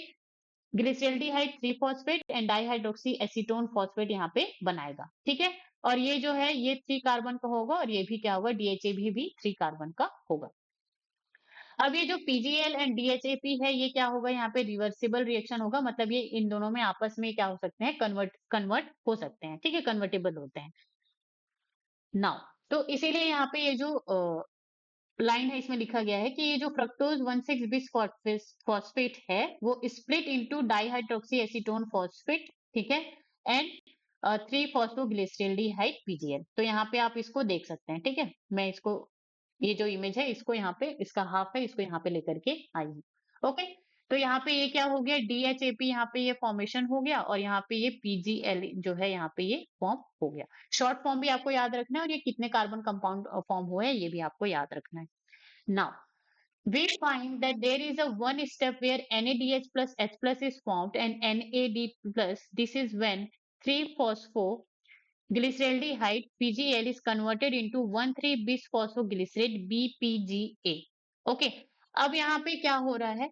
glyceraldehyde 3 phosphate and dihydroxy acetone phosphate यहाँ पे बनाएगा। ठीक है। और ये जो है ये 3 कार्बन का होगा और ये भी क्या होगा, DHA भी 3 कार्बन का होगा। अब ये जो PGL एंड DHAP है ये क्या होगा, यहाँ पे रिवर्सिबल रिएक्शन होगा, मतलब ये इन दोनों में आपस में क्या हो सकते हैं, कन्वर्ट हो सकते हैं। ठीक है, कन्वर्टेबल होते हैं। नाउ तो इसीलिए यहाँ पे ये जो लाइन है इसमें लिखा गया है कि ये जो फ्रक्टोज 1,6 बिस फॉस्फेट है वो split into dihydroxy acetone phosphate, ठीक है, एंड 3 फॉस्फोग्लिसरेल्डिहाइड PGL। तो यहाँ पे आप इसको देख सकते हैं। ठीक है, मैं इसको ये जो इमेज है इसको यहाँ पे, इसका हाफ है, इसको यहाँ पे लेकर के आई हूँ। ओके, तो यहाँ पे ये क्या हो गया, DHAP यहाँ पे ये फॉर्मेशन हो गया और यहाँ पे ये PGL जो है यहाँ पे ये फॉर्म हो गया। शॉर्ट फॉर्म भी आपको याद रखना है और ये कितने कार्बन कंपाउंड फॉर्म हुए हैं ये भी आपको याद रखना है। Now we find that there is a one step where NADH plus H plus is formed and NAD plus, this is when 3-phosphoglyceraldehyde PGL is converted into 1,3-bisphosphoglycerate BPGA। Okay, अब यहाँ पे क्या हो रहा है,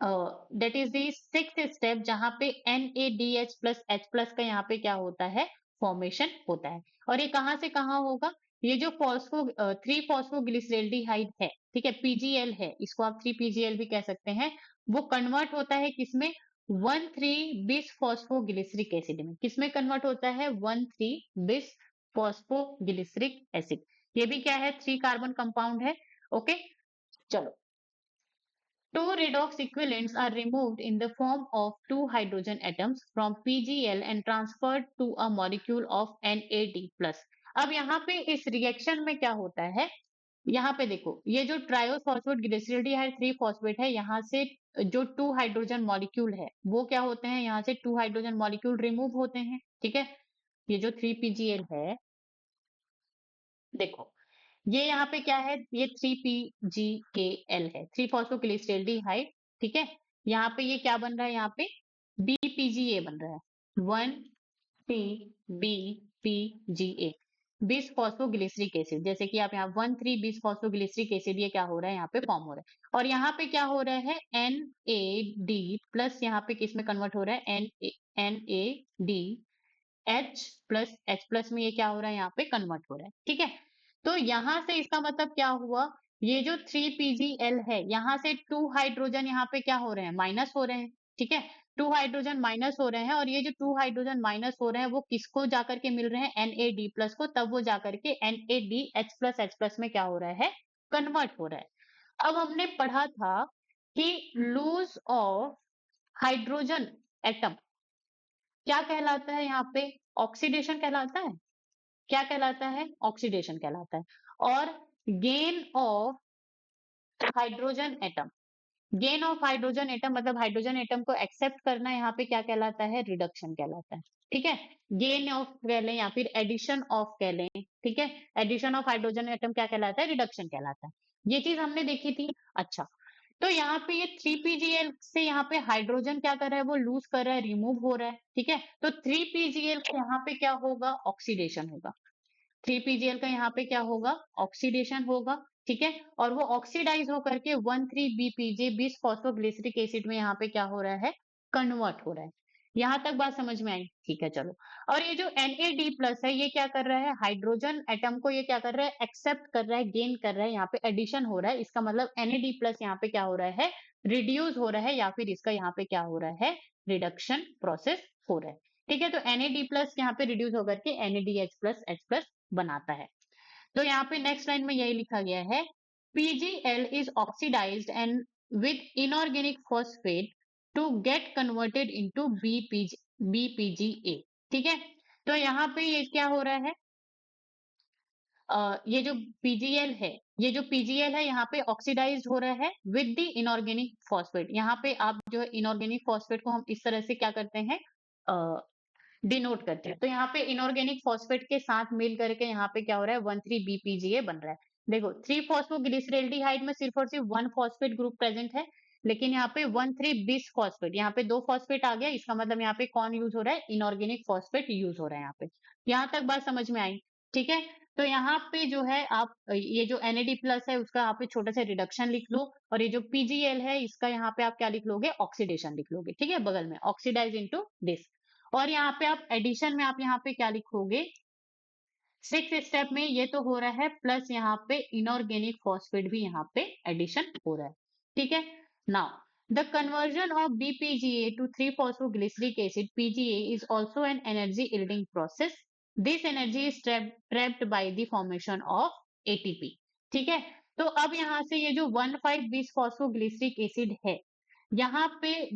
that is the sixth step जहां पे NADH plus H plus का यहाँ पे क्या होता है, फॉर्मेशन होता है। और ये कहाँ से कहाँ होगा, ये जो 3 फॉस्फोग्लिसरेल्डिहाइड है, ठीक है, PGL है, इसको आप 3PGL भी कह सकते हैं, वो कन्वर्ट होता है किसमें, 1,3 बिस फॉस्फोग्लिसरिक एसिड में। किसमें कन्वर्ट होता है, 1,3 बिस फॉस्फोग्लिसरिक एसिड। ये भी क्या है, 3 कार्बन कंपाउंड है। ओके, चलो, two redox equivalents are removed in the form of 2 hydrogen atoms from PGL and transferred to a molecule of NAD+। अब यहाँ पे इस रिएक्शन में क्या होता है, यहाँ पे देखो, ये जो ट्रायोफॉस्फेट ग्लिसरेल्डिहाइड 3 फॉस्फेट है, यहाँ से जो 2 हाइड्रोजन मॉलिक्यूल है वो क्या होते हैं, यहाँ से 2 हाइड्रोजन मॉलिक्यूल रिमूव होते हैं। ठीक है, ये जो 3PGL है, देखो ये यहाँ पे क्या है, ये 3PGKL है, 3 फॉस्फोग्लिसरेल्डिहाइड। ठीक है, यहाँ पे ये क्या बन रहा है, यहाँ पे BPGA बन रहा है, 1,3BPGA, बिस फॉस्फोग्लिसरिक एसिड। जैसे कि आप यहाँ 1,3 बिस फॉस्फोग्लिसरिक एसिड ये क्या हो रहा है, यहाँ पे फॉर्म हो रहा है। और यहाँ पे क्या हो रहा है, NAD प्लस यहाँ पे किस में कन्वर्ट हो रहा है, NADH प्लस में ये क्या हो रहा है, यहाँ पे कन्वर्ट हो रहा है। ठीक है, तो यहां से इसका मतलब क्या हुआ, ये जो 3PGL है यहाँ से 2 हाइड्रोजन यहाँ पे क्या हो रहे हैं, माइनस हो रहे हैं। ठीक है, 2 हाइड्रोजन माइनस हो रहे हैं और ये जो 2 हाइड्रोजन माइनस हो रहे हैं वो किसको जाकर के मिल रहे हैं, NAD प्लस को, तब वो जाकर के NADH प्लस H प्लस में क्या हो रहा है, कन्वर्ट हो रहा है। अब हमने पढ़ा था कि लूज ऑफ हाइड्रोजन एटम क्या कहलाता है, यहाँ पे ऑक्सीडेशन कहलाता है। क्या कहलाता है, ऑक्सीडेशन कहलाता है। और gain of hydrogen atom, gain of hydrogen atom मतलब हाइड्रोजन एटम को एक्सेप्ट करना, यहाँ पे क्या कहलाता है, रिडक्शन कहलाता है। ठीक है, गेन ऑफ कह लें या फिर एडिशन ऑफ कह लें। ठीक है, एडिशन ऑफ हाइड्रोजन एटम क्या कहलाता है, रिडक्शन कहलाता है। ये चीज हमने देखी थी। अच्छा, तो यहाँ पे ये 3PGL से यहाँ पे हाइड्रोजन क्या कर रहा है, वो लूज कर रहा है, रिमूव हो रहा है। ठीक है, तो 3PGL को यहाँ पे क्या होगा, ऑक्सीडेशन होगा। 3PGL का यहाँ पे क्या होगा, ऑक्सीडेशन होगा। ठीक है, और वो ऑक्सीडाइज होकर के 1,3BPJ बिस फॉस्फोग्लिसरिक एसिड में यहाँ पे क्या हो रहा है, कन्वर्ट हो रहा है। यहां तक बात समझ में आई? ठीक है, चलो। और ये जो NAD प्लस है ये क्या कर रहा है, हाइड्रोजन एटम को ये क्या कर रहा है, एक्सेप्ट कर रहा है, गेन कर रहा है, यहाँ पे एडिशन हो रहा है। इसका मतलब NAD प्लस यहाँ पे क्या हो रहा है, रिड्यूस हो रहा है, या फिर इसका यहाँ पे क्या हो रहा है, रिडक्शन प्रोसेस हो रहा है। ठीक है, तो NAD प्लस यहाँ पे रिड्यूस होकर के NADH प्लस H प्लस बनाता है। तो यहाँ पे नेक्स्ट लाइन में यही लिखा गया है, PGL is oxidized and with inorganic phosphate to get converted into BPGA। ठीक है, तो यहाँ पे ये क्या हो रहा है, ये जो PGL है, ये जो PGL है यहाँ पे ऑक्सीडाइज हो रहा है विद द इनऑर्गेनिक फॉस्फेट। यहाँ पे आप जो है इनऑर्गेनिक फॉस्फेट को हम इस तरह से क्या करते हैं, डिनोट करते हैं। तो यहाँ पे इनऑर्गेनिक फॉस्फेट के साथ मिल करके यहाँ पे क्या हो रहा है, 1,3BPGA बन रहा है। देखो 3 फॉस्फोग्लिसरेल्डिहाइड में सिर्फ और सिर्फ 1 फॉस्फेट ग्रुप प्रेजेंट है, लेकिन यहाँ पे 1,3 बिस फॉस्फेट, यहाँ पे 2 फॉस्फेट आ गया, इसका मतलब यहाँ पे कौन यूज हो रहा है, इनऑर्गेनिक फॉस्फेट यूज हो रहा है यहाँ पे। यहाँ तक बात समझ में आई? ठीक है। तो यहाँ पे जो है आप ये जो NAD प्लस है उसका यहाँ पे छोटा सा रिडक्शन लिख लो, और ये जो PGL है इसका यहाँ पे आप क्या लिख लोगे, ऑक्सीडेशन लिख लोगे। ठीक है, बगल में ऑक्सीडाइज इनटू दिस। और यहाँ पे आप एडिशन में आप यहाँ पे क्या लिखोगे, 6 स्टेप में ये तो हो रहा है, प्लस यहाँ पे इनऑर्गेनिक फॉस्फेट भी यहाँ पे एडिशन हो रहा है। ठीक है। Now the conversion of BPGA to 3-phosphoglyceric acid PGA is also an energy yielding process. This energy is trapped by the formation of ATP. ठीक है। तो अब यहाँ से ये जो 1,5-bis phosphoglyceric acid है, यहाँ पे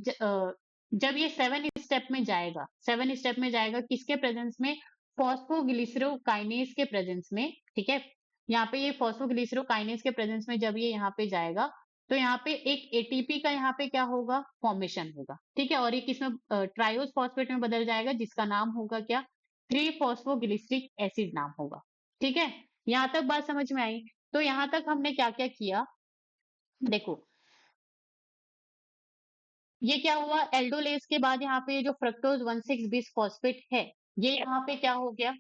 जब ये 7 स्टेप में जाएगा, 7 स्टेप में जाएगा किसके प्रेजेंस में, फॉस्फोग्लिसरोकाइनेज के प्रेजेंस में। ठीक है। यहाँ पे ये फॉस्फोग्लिसरोकाइनेज के प्रेजेंस में जब ये यहाँ पे जाएगा, तो यहाँ पे एक एटीपी का यहाँ पे क्या होगा, फॉर्मेशन होगा। ठीक है। और ये किसमें, ट्रायोस फॉस्फेट में बदल जाएगा, जिसका नाम होगा क्या, 3-फॉस्फोग्लिसरिक एसिड नाम होगा। ठीक है। यहाँ तक बात समझ में आई? तो यहाँ तक हमने क्या क्या किया, देखो ये क्या हुआ, एल्डोलेस के बाद यहाँ पे जो फ्रक्टोज 1,6 बिस फॉस्फेट है, ये यहाँ पे क्या हो गया,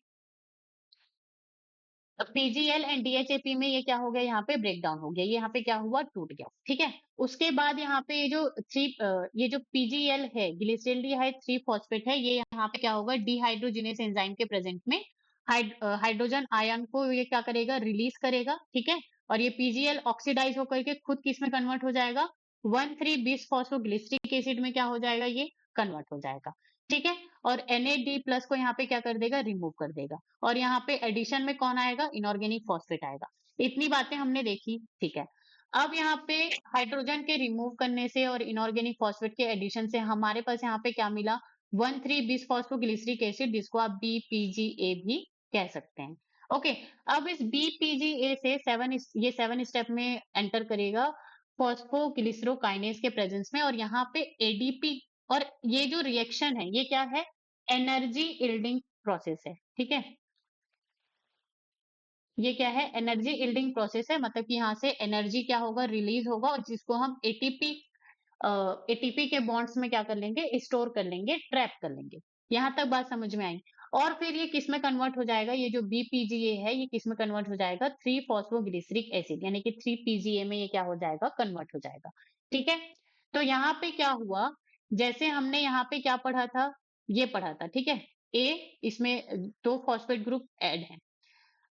PGL एंड DHAP में ये क्या हो गया, यहाँ पे ब्रेक डाउन हो गया, ये यहाँ पे क्या हुआ, टूट गया। ठीक है। उसके बाद यहाँ पे ये जो PGL है, ग्लिसरॉल्डिहाइड 3 फॉस्फेट है, ये यहाँ पे क्या होगा, डिहाइड्रोजिनेस एंजाइम के प्रेजेंट में हाइड्रोजन आयन को ये क्या करेगा, रिलीज करेगा। ठीक है। और ये PGL ऑक्सीडाइज होकर के खुद किस में कन्वर्ट हो जाएगा, 1,3 बिस फॉस्फोग्लिसरिक एसिड में क्या हो जाएगा, ये कन्वर्ट हो जाएगा। ठीक है। और NAD प्लस को यहाँ पे क्या कर देगा, रिमूव कर देगा। और यहाँ पे एडिशन में कौन आएगा, इनऑर्गेनिक फॉस्फेट आएगा। इतनी बातें हमने देखी। ठीक है। अब यहाँ पे हाइड्रोजन के रिमूव करने से और इनऑर्गेनिक फॉस्फेट के एडिशन से हमारे पास यहाँ पे क्या मिला, 1,3 बिस फॉस्फोग्लिसरिक एसिड, जिसको आप BPGA भी कह सकते हैं। ओके। अब इस BPGA से ये 7 स्टेप में एंटर करेगा फॉस्फोग्लिसरोकाइनेज के प्रेजेंस में, और यहाँ पे ADP, और ये जो रिएक्शन है ये क्या है, एनर्जी इल्डिंग प्रोसेस है। ठीक है। ये क्या है, एनर्जी इल्डिंग प्रोसेस है, मतलब कि यहाँ से एनर्जी क्या होगा, रिलीज होगा, और जिसको हम एटीपी के बॉन्ड्स में क्या कर लेंगे, स्टोर कर लेंगे, ट्रैप कर लेंगे। यहाँ तक बात समझ में आई? और फिर ये किस में कन्वर्ट हो जाएगा, ये जो BPGA है ये किस में कन्वर्ट हो जाएगा, 3-फॉस्फोग्लिसरिक एसिड, यानी कि 3PGA में ये क्या हो जाएगा, कन्वर्ट हो जाएगा। ठीक है। तो यहाँ पे क्या हुआ, जैसे हमने यहाँ पे क्या पढ़ा था, ये पढ़ा था। ठीक है। ए, इसमें 2 फॉस्फेट ग्रुप ऐड है।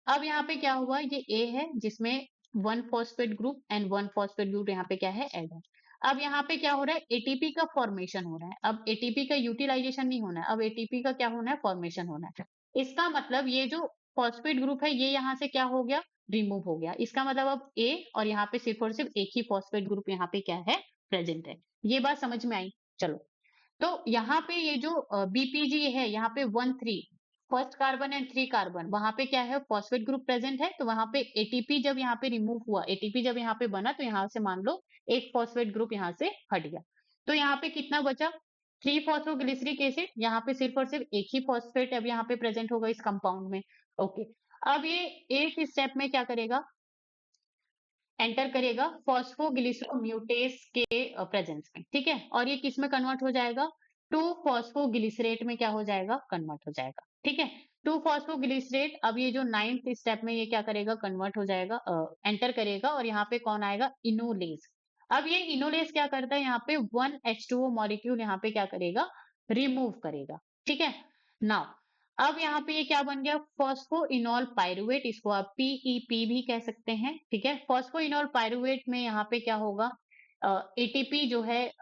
अब यहाँ पे क्या हुआ, ये ए है जिसमें 1 phosphate group and 1 phosphate group यहाँ पे क्या है, ऐड है। अब यहाँ पे क्या हो रहा है, एटीपी का फॉर्मेशन हो रहा है। अब एटीपी का यूटिलाइजेशन नहीं होना है, अब एटीपी का क्या होना है, फॉर्मेशन होना है। इसका मतलब ये जो फॉस्फेट ग्रुप है ये यहाँ से क्या हो गया, रिमूव हो गया। इसका मतलब अब ए और यहाँ पे सिर्फ और सिर्फ एक ही फॉस्फेट ग्रुप यहाँ पे क्या है, प्रेजेंट है। ये बात समझ में आई? चलो। तो यहाँ पे ये जो BPG है, यहाँ पे 1,3 फर्स्ट कार्बन एंड 3 कार्बन, वहां पे क्या है, फॉस्फेट ग्रुप प्रेजेंट है, तो वहां पे एटीपी जब यहाँ पे रिमूव हुआ, एटीपी जब यहाँ पे बना, तो यहाँ से मान लो एक फॉस्फेट ग्रुप यहाँ से हट गया। तो यहाँ पे कितना बचा, 3-फॉस्फोग्लिसरिक एसिड, यहाँ पे सिर्फ और सिर्फ एक ही फॉस्फेट अब यहाँ पे प्रेजेंट होगा इस कंपाउंड में। ओके। अब ये एक स्टेप में क्या करेगा, एंटर करेगा फॉस्फोग्लिसरोम्यूटेस के प्रेजेंस में। ठीक है। और ये किस में कन्वर्ट हो जाएगा, 2-फॉस्फोग्लिसरेट में क्या हो जाएगा, कन्वर्ट हो जाएगा। ठीक है। 2-फॉस्फोग्लिसरेट, अब ये जो 9th स्टेप में ये क्या करेगा, कन्वर्ट हो जाएगा, एंटर करेगा, और यहाँ पे कौन आएगा, इनोलेज। अब ये इनोलेज क्या करता है, यहाँ पे 1H2O मॉलिक्यूल यहाँ पे क्या करेगा, रिमूव करेगा। ठीक है। नाउ अब यहाँ पे ये क्या बन गया, फॉस्फोइनॉल पायरुवेट, इसको आप PEP भी कह सकते हैं। ठीक है। फॉस्फोइनॉल पायरुवेट में यहाँ पे क्या होगा, एटीपी जो है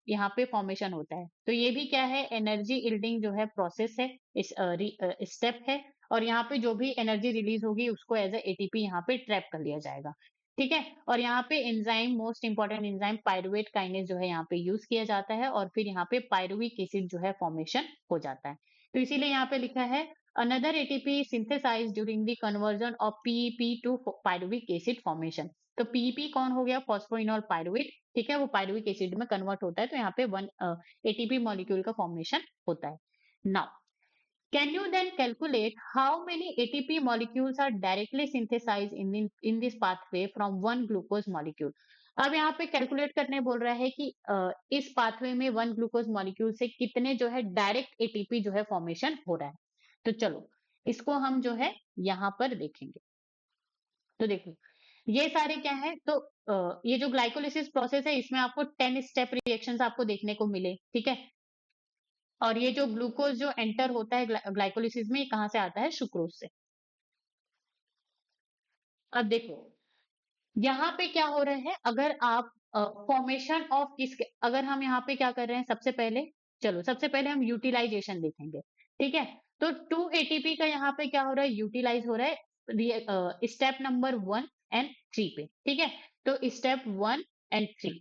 यहाँ पे फॉर्मेशन होता है। तो ये भी क्या है, एनर्जी इल्डिंग जो है प्रोसेस है, इस स्टेप है। और यहाँ पे जो भी एनर्जी रिलीज होगी उसको एज ए एटीपी यहाँ पे ट्रैप कर लिया जाएगा। ठीक है। और यहाँ पे enzyme, most important enzyme pyruvate kinase जो है यहाँ पे यूज किया जाता है, और फिर यहाँ पे पायरुविक एसिड जो है फॉर्मेशन हो जाता है। तो इसीलिए यहाँ पे लिखा है another ATP synthesized during the conversion of PEP to pyruvic acid formation। तो PEP कौन हो गया, फॉस्फोइनॉल पायरुवेट। ठीक है। वो पायरुविक एसिड में कन्वर्ट होता है, तो यहाँ पे 1 ATP मॉलिक्यूल का फॉर्मेशन होता है। Now can you then calculate how many ATP molecules are directly synthesized in this pathway from one glucose molecule? अब यहाँ पे कैलकुलेट करने बोल रहा है कि इस पाथवे में 1 ग्लूकोज मॉलिक्यूल से कितने जो है डायरेक्ट एटीपी जो है फॉर्मेशन हो रहा है। तो चलो इसको हम जो है यहाँ पर देखेंगे। तो देखो ये सारे क्या है, तो ये जो ग्लाइकोलिसिस प्रोसेस है इसमें आपको 10 स्टेप रिएक्शंस आपको देखने को मिले, ठीक है। और ये जो ग्लूकोज जो एंटर होता है ग्लाइकोलिसिस में, ये कहाँ से आता है? सुक्रोज से। अब देखो यहाँ पे क्या हो रहा है, अगर आप फॉर्मेशन ऑफ किस, अगर हम यहाँ पे क्या कर रहे हैं, सबसे पहले चलो सबसे पहले हम यूटिलाइजेशन देखेंगे, ठीक है। तो 2 एटीपी का यहाँ पे क्या हो रहा है, यूटिलाइज हो रहा है स्टेप नंबर 1 एंड 3 पे, ठीक है। तो स्टेप 1 एंड 3,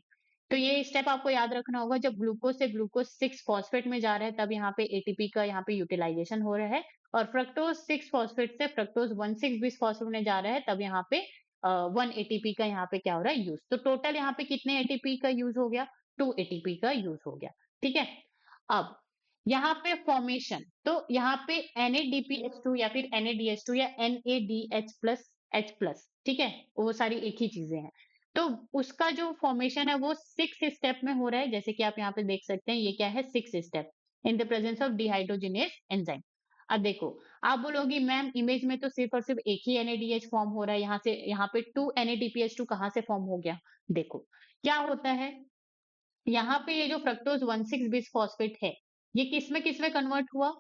तो ये स्टेप आपको याद रखना होगा, जब ग्लूकोज से ग्लूकोज 6 फॉस्फेट में जा रहा है तब यहाँ पे एटीपी का यहाँ पे यूटिलाइजेशन हो रहा है, और फ्रक्टोज 6 फॉस्फेट से फ्रक्टोज 1,6 बिस फॉस्फेट में जा रहा है तब यहाँ पे 1 एटीपी का यहाँ पे क्या हो रहा है, यूज। तो टोटल यहाँ पे कितने एटीपी का यूज हो गया? 2 एटीपी का यूज हो गया, ठीक है। अब यहाँ पे फॉर्मेशन, तो यहाँ पे NADPH2 या फिर NADH2 या NADH प्लस H प्लस, ठीक है, वो सारी एक ही चीजें हैं। तो उसका जो फॉर्मेशन है वो 6 स्टेप में हो रहा है, जैसे कि आप यहाँ पे देख सकते हैं, ये क्या है, 6 step in the presence of dehydrogenase enzyme. अब देखो आप बोलोगी मैम इमेज में तो सिर्फ और सिर्फ एक ही NADH फॉर्म हो रहा है, यहाँ से यहाँ पे 2 NADPH2 कहाँ से फॉर्म हो गया? देखो क्या होता है, यहाँ पे ये जो फ्रक्टोज 1,6 बिस फॉस्फेट है, ये किस में कन्वर्ट हुआ?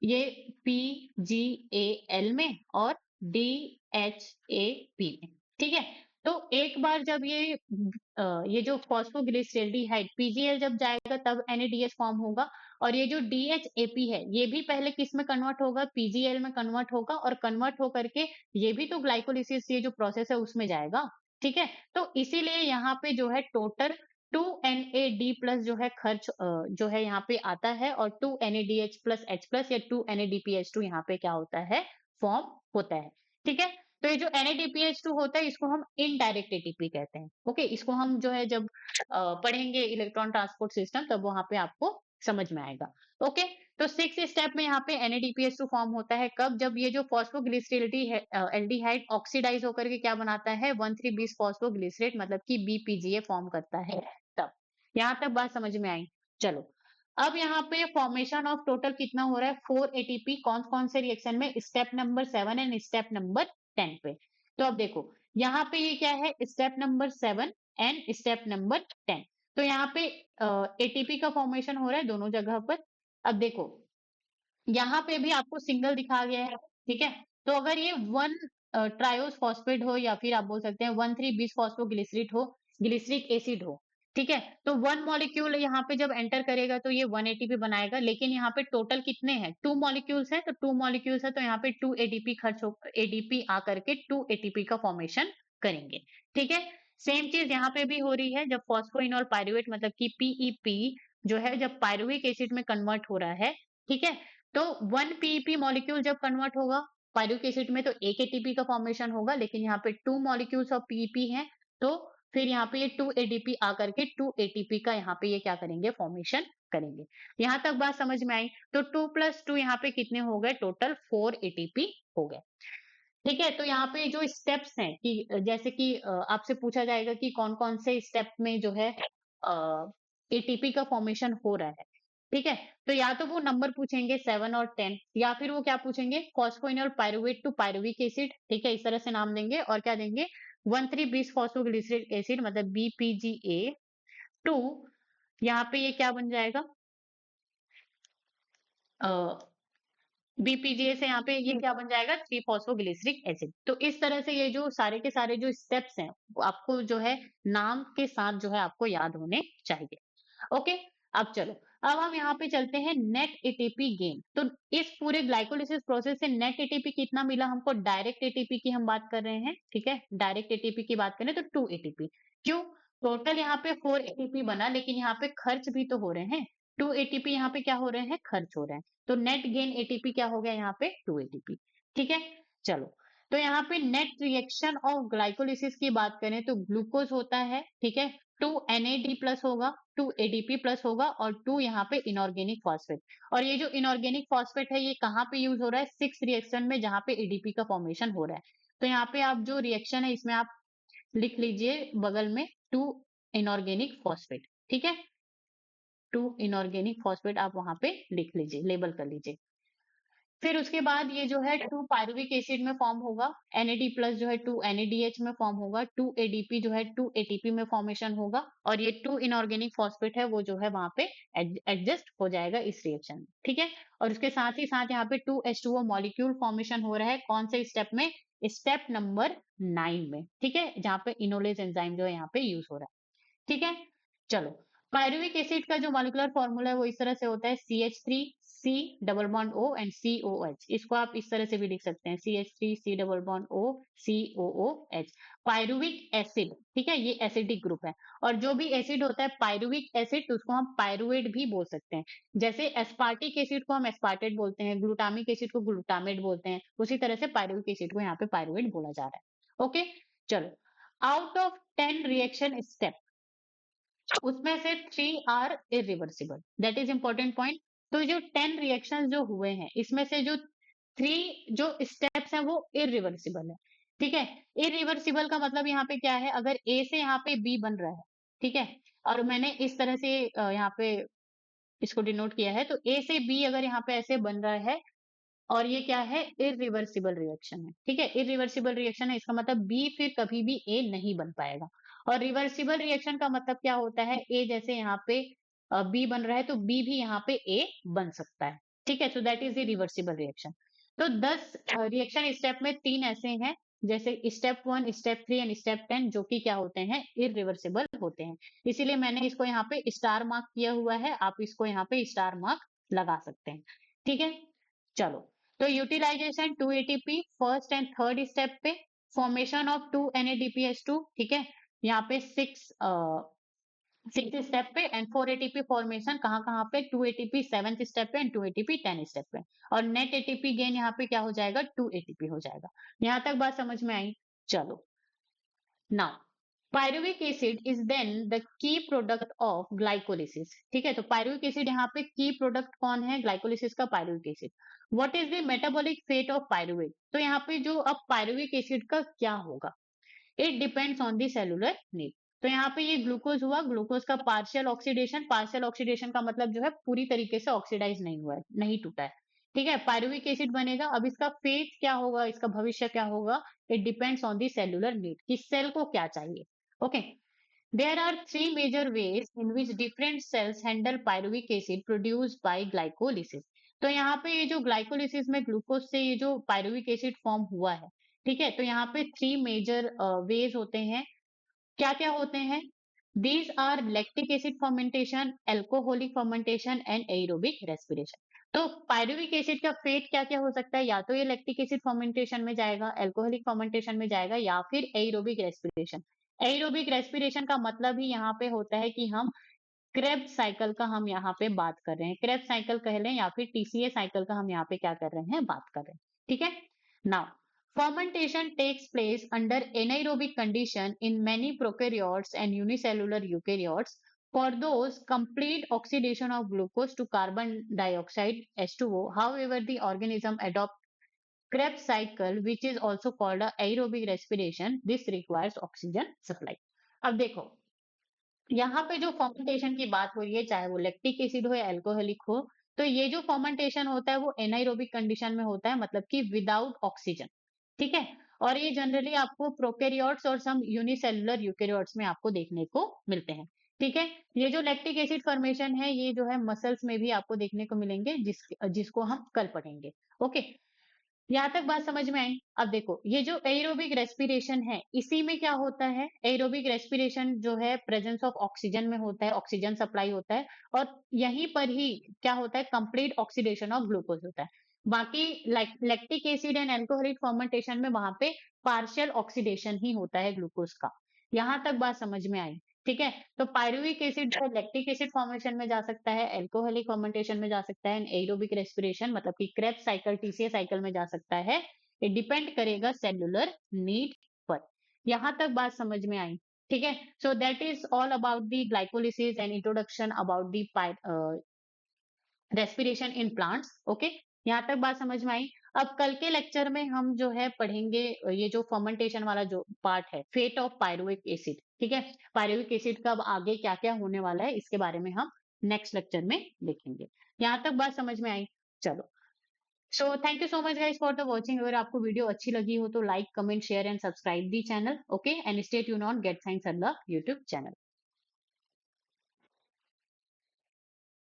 ये PGAL में और DHAP में, ठीक है। तो एक बार जब ये जो फॉस्फोग्लिसरेल्डिहाइड PGL जब जाएगा तब NADH फॉर्म होगा, और ये जो DHAP है ये भी पहले किस में कन्वर्ट होगा? PGL में कन्वर्ट होगा, और कन्वर्ट होकर के ये भी तो ग्लाइकोलिसिस ये जो प्रोसेस है उसमें जाएगा, ठीक है। तो इसीलिए यहाँ पे जो है टोटल 2 NAD प्लस जो है खर्च जो है यहाँ पे आता है, और 2 NADH प्लस H प्लस या 2 NADPH2 यहाँ पे क्या होता है, फॉर्म होता है, ठीक है। तो ये जो NADPH2 होता है इसको हम इनडायरेक्ट एटीपी कहते हैं, ओके। इसको हम जो है जब पढ़ेंगे इलेक्ट्रॉन ट्रांसपोर्ट सिस्टम तब वहां पे आपको समझ में आएगा, ओके। तो 6 स्टेप में यहाँ पे NADPH2 फॉर्म होता है, कब? जब ये जो फॉस्फोग्लिसरेल्डी एल्डिहाइड ऑक्सीडाइज होकर के क्या बनाता है, 1,3 बिस फॉस्फोग्लिसरेट मतलब कि BPGA फॉर्म करता है, तब। यहाँ तक बात समझ में आई? चलो अब यहाँ पे फॉर्मेशन ऑफ टोटल कितना हो रहा है, 4 ATP, कौन कौन से रिएक्शन में? Step number 7 and step number 10 पे। तो अब देखो यहाँ पे ये क्या है, step number 7 and step number 10। तो यहाँ पे एटीपी का फॉर्मेशन हो रहा है दोनों जगह पर। अब देखो यहाँ पे भी आपको सिंगल दिखा गया है, ठीक है। तो अगर ये 1 ट्रायोस फॉस्फेट हो, या फिर आप बोल सकते हैं 1,3 बिस फॉस्फोग्लिसरेट हो, ग्लिसरिक एसिड हो, ठीक है। तो 1 मॉलिक्यूल यहाँ पे जब एंटर करेगा तो ये 1 ATP बनाएगा, लेकिन यहाँ पे टोटल कितने हैं, 2 मॉलिक्यूल्स हैं, तो 2 मॉलिक्यूल्स है तो यहाँ पे 2 ADP खर्च हो, ADP आकर के 2 ATP का फॉर्मेशन करेंगे, ठीक है। सेम चीज यहाँ पे भी हो रही है, जब फॉस्फोइनोल पायरुवेट मतलब कि PEP जो है जब पायरुविक एसिड में कन्वर्ट हो रहा है, ठीक है। तो 1 PEP मॉलिक्यूल जब कन्वर्ट होगा पायरुविक एसिड में तो 1 ATP का फॉर्मेशन होगा, लेकिन यहाँ पे 2 मॉलिक्यूल्स ऑफ PEP हैं, तो फिर यहाँ पे ये 2 ADP आकर के 2 ATP का यहाँ पे ये क्या करेंगे, फॉर्मेशन करेंगे। यहाँ तक बात समझ में आई? तो 2 + 2 यहाँ पे कितने हो गए, टोटल 4 ATP हो गए, ठीक है। तो यहाँ पे जो स्टेप्स हैं कि जैसे कि आपसे पूछा जाएगा कि कौन कौन से स्टेप में जो है एटीपी का फॉर्मेशन हो रहा है, ठीक है। तो या तो वो नंबर पूछेंगे 7 और 10, या फिर वो क्या पूछेंगे, phosphoenol pyruvate to pyruvic acid, ठीक है, इस तरह से नाम देंगे, और क्या देंगे, 1,3 बिस फॉस्फोग्लिसरिक एसिड मतलब BPGA 2, यहाँ पे ये क्या बन जाएगा, बीपीजीए से यहाँ पे ये क्या बन जाएगा, 3 फॉस्फोग्लिसरिक एसिड। तो इस तरह से ये जो सारे के सारे जो स्टेप्स हैं वो आपको जो है नाम के साथ जो है आपको याद होने चाहिए, ओके। अब चलो अब हम यहाँ पे चलते हैं नेट एटीपी गेन। तो इस पूरे ग्लाइकोलिसिस प्रोसेस से नेट एटीपी कितना मिला हमको, डायरेक्ट एटीपी की हम बात कर रहे हैं, ठीक है। डायरेक्ट एटीपी की बात करें तो 2 ATP। क्यों? टोटल यहाँ पे 4 ATP बना, लेकिन यहाँ पे खर्च भी तो हो रहे हैं, 2 ATP यहाँ पे क्या हो रहे हैं, खर्च हो रहे हैं। तो नेट गेन एटीपी क्या हो गया यहाँ पे, 2 ATP, ठीक है। चलो तो यहाँ पे नेट रिएक्शन ऑफ ग्लाइकोलिसिस की बात करें तो ग्लूकोज होता है, ठीक है, 2 NAD प्लस होगा, 2 ADP प्लस होगा, और 2 यहाँ पे इनऑर्गेनिक फॉस्फेट। और ये जो इनऑर्गेनिक फॉस्फेट है ये कहाँ पे यूज हो रहा है, 6 रिएक्शन में जहाँ पे एडीपी का फॉर्मेशन हो रहा है। तो यहाँ पे आप जो रिएक्शन है इसमें आप लिख लीजिए बगल में टू इनऑर्गेनिक फॉस्फेट। ठीक है, टू इनऑर्गेनिक फॉस्फेट आप वहां पे लिख लीजिए, लेबल कर लीजिए। फिर उसके बाद ये जो है टू पायरुविक एसिड में फॉर्म होगा, NAD प्लस जो है टू NADH में फॉर्म होगा, टू ADP जो है टू ATP में फॉर्मेशन होगा, और ये टू इनऑर्गेनिक फॉस्फेट है वो जो है वहां पे एडजस्ट हो जाएगा इस रिएक्शन में। ठीक है, और उसके साथ ही साथ यहाँ पे 2H2O मॉलिक्यूल फॉर्मेशन हो रहा है, कौन से स्टेप में? स्टेप नंबर 9 में। ठीक है, जहाँ पे इनोलेज एंजाइम जो है यहाँ पे यूज हो रहा है। ठीक है, चलो, पायरुविक एसिड का जो मॉलिक्यूलर फॉर्मूला है वो इस तरह से होता है, CH3 C double bond O and COH। इसको आप इस तरह से भी लिख सकते हैं, CH3 C double bond O COOH। Pyruvic acid, ठीक है, ये एसिडिक ग्रुप है, और जो भी एसिड होता है पायरुविक एसिड तो उसको हम पायरुवेट भी बोल सकते हैं। जैसे एस्पार्टिक एसिड को हम एस्पार्टेट बोलते हैं, ग्लूटामिक एसिड को ग्लूटामेट बोलते हैं, उसी तरह से पायरुविक एसिड को यहाँ पे पायरुवेट बोला जा रहा है। ओके, चलो, आउट ऑफ 10 रिएक्शन स्टेप उसमें से 3 are irreversible, that is important point. तो जो 10 रिएक्शंस जो हुए हैं इसमें से जो 3 जो स्टेप्स हैं वो इरिवर्सिबल है। ठीक है, इरिवर्सिबल का मतलब यहाँ पे क्या है, अगर ए से यहाँ पे बी बन रहा है, ठीक है, और मैंने इस तरह से यहाँ पे इसको डिनोट किया है, तो ए से बी अगर यहाँ पे ऐसे बन रहा है और ये क्या है, इरिवर्सिबल रिएक्शन है। ठीक है, इरिवर्सिबल रिएक्शन है, इसका मतलब बी फिर कभी भी ए नहीं बन पाएगा। और रिवर्सिबल रिएक्शन का मतलब क्या होता है, ए जैसे यहाँ पे बी बन रहा है तो बी भी यहाँ पे ए बन सकता है। ठीक है, so that is the reversible reaction. तो 10 रिएक्शन स्टेप में 3 ऐसे हैं, जैसे स्टेप 1, स्टेप 3 एंड स्टेप 10, जो कि क्या होते हैं, इरिवर्सिबल होते हैं। इसीलिए मैंने इसको यहाँ पे स्टार मार्क किया हुआ है, आप इसको यहाँ पे स्टार मार्क लगा सकते हैं। ठीक है, चलो, तो utilization 2 ATP first and third step पे, फॉर्मेशन ऑफ 2 NADPH2, ठीक है, यहाँ पे 6 स्टेप पे, एंड 4 ATP फॉर्मेशन कहाँ कहाँ पे, 2 ATP 7th स्टेप पे एंड 2 ATP 10 स्टेप पे, और नेट ATP गेन यहाँ पे क्या हो जाएगा, 2 ATP हो जाएगा। यहाँ तक बात समझ में आई? चलो, now pyruvic acid is then the key product of glycolysis. ठीक है, तो पायरुविक एसिड यहाँ पे की प्रोडक्ट कौन है, ग्लाइकोलिसिस का pyruvic acid. What is the metabolic fate of pyruvate, तो यहाँ पे जो अब पायरुविक एसिड का क्या होगा, it depends on the cellular need. तो यहाँ पे ये ग्लूकोज हुआ, ग्लूकोज का पार्शियल ऑक्सीडेशन, पार्शियल ऑक्सीडेशन का मतलब जो है पूरी तरीके से ऑक्सीडाइज नहीं हुआ है, नहीं टूटा है। ठीक है, पायरुविक एसिड बनेगा, अब इसका फेट क्या होगा, इसका भविष्य क्या होगा, it depends on the cellular need, कि सेल को क्या चाहिए। Okay, there are three major ways in which different cells handle pyruvic acid produced by glycolysis। तो यहाँ पे ये जो ग्लाइकोलिसिस में ग्लूकोज से ये जो पायरुविक एसिड फॉर्म हुआ है, ठीक है, तो यहाँ पे 3 मेजर वेज होते हैं। क्या क्या होते हैं? These are lactic acid fermentation, alcoholic fermentation and aerobic respiration. तो पायरुविक एसिड का फेट क्या क्या हो सकता है, या तो ये लैक्टिक एसिड फर्मेंटेशन में जाएगा, एल्कोहलिक फर्मेंटेशन में जाएगा, या फिर एरोबिक रेस्पिरेशन। एरोबिक रेस्पिरेशन का मतलब ही यहाँ पे होता है कि हम क्रेब्स साइकिल का हम यहाँ पे बात कर रहे हैं, क्रेब्स साइकिल कह लें या फिर TCA साइकिल का हम यहाँ पे क्या कर रहे हैं, बात कर रहे हैं। ठीक है, now fermentation takes place under anaerobic condition in many prokaryotes and unicellular eukaryotes. For those, complete oxidation of glucose to carbon dioxide H2O. However, the organism adopt Krebs cycle, which is also called a aerobic respiration. This requires oxygen supply. अब देखो, यहाँ पे जो fermentation की बात हो रही है, चाहे वो लैक्टिक एसिड हो या अल्कोहलिक हो, तो ये जो फर्मेंटेशन होता है वो एनाइरोबिक कंडीशन में होता है, मतलब कि विदाउट ऑक्सीजन। ठीक है, और ये जनरली आपको प्रोकैरियोट्स और सम यूनिसेलुलर यूकैरियोट्स में आपको देखने को मिलते हैं। ठीक है, ये जो लैक्टिक एसिड फॉर्मेशन है ये जो है मसल्स में भी आपको देखने को मिलेंगे, जिसको हम कल पढ़ेंगे। ओके, यहाँ तक बात समझ में आई? अब देखो, ये जो एरोबिक रेस्पिरेशन है इसी में क्या होता है, एरोबिक रेस्पिरेशन जो है प्रेजेंस ऑफ ऑक्सीजन में होता है, ऑक्सीजन सप्लाई होता है, और यहीं पर ही क्या होता है, कंप्लीट ऑक्सीडेशन ऑफ ग्लूकोज होता है। बाकी lactic acid and alcoholic fermentation में वहां पे पार्शियल ऑक्सीडेशन ही होता है ग्लूकोज का। यहां तक बात समझ में आई? ठीक है, तो पायरुविक एसिड जो लैक्टिक एसिड फॉर्मेशन में जा सकता है, एल्कोहलिक फर्मेंटेशन में जा सकता है, एरोबिक रेस्पिरेशन मतलब कि क्रेब्स साइकिल, TCA साइकिल में जा सकता है। ये डिपेंड करेगा सेलुलर नीड पर। यहां तक बात समझ में आई? ठीक है, so that is all about the glycolysis and introduction about the respiration in plants. Okay, यहाँ तक बात समझ में आई? अब कल के लेक्चर में हम जो है पढ़ेंगे ये जो फर्मेंटेशन वाला जो पार्ट है, फेट ऑफ पायरुविक एसिड, ठीक है? पायरुविक एसिड का अब आगे क्या-क्या होने वाला है, इसके बारे में हम नेक्स्ट लेक्चर में देखेंगे। यहाँ तक बात समझ में आई? चलो। So thank you so much guys for the watching. अगर आपको वीडियो अच्छी लगी हो तो like, comment, share and subscribe the channel, okay? And stay tune on Get Science in the YouTube channel.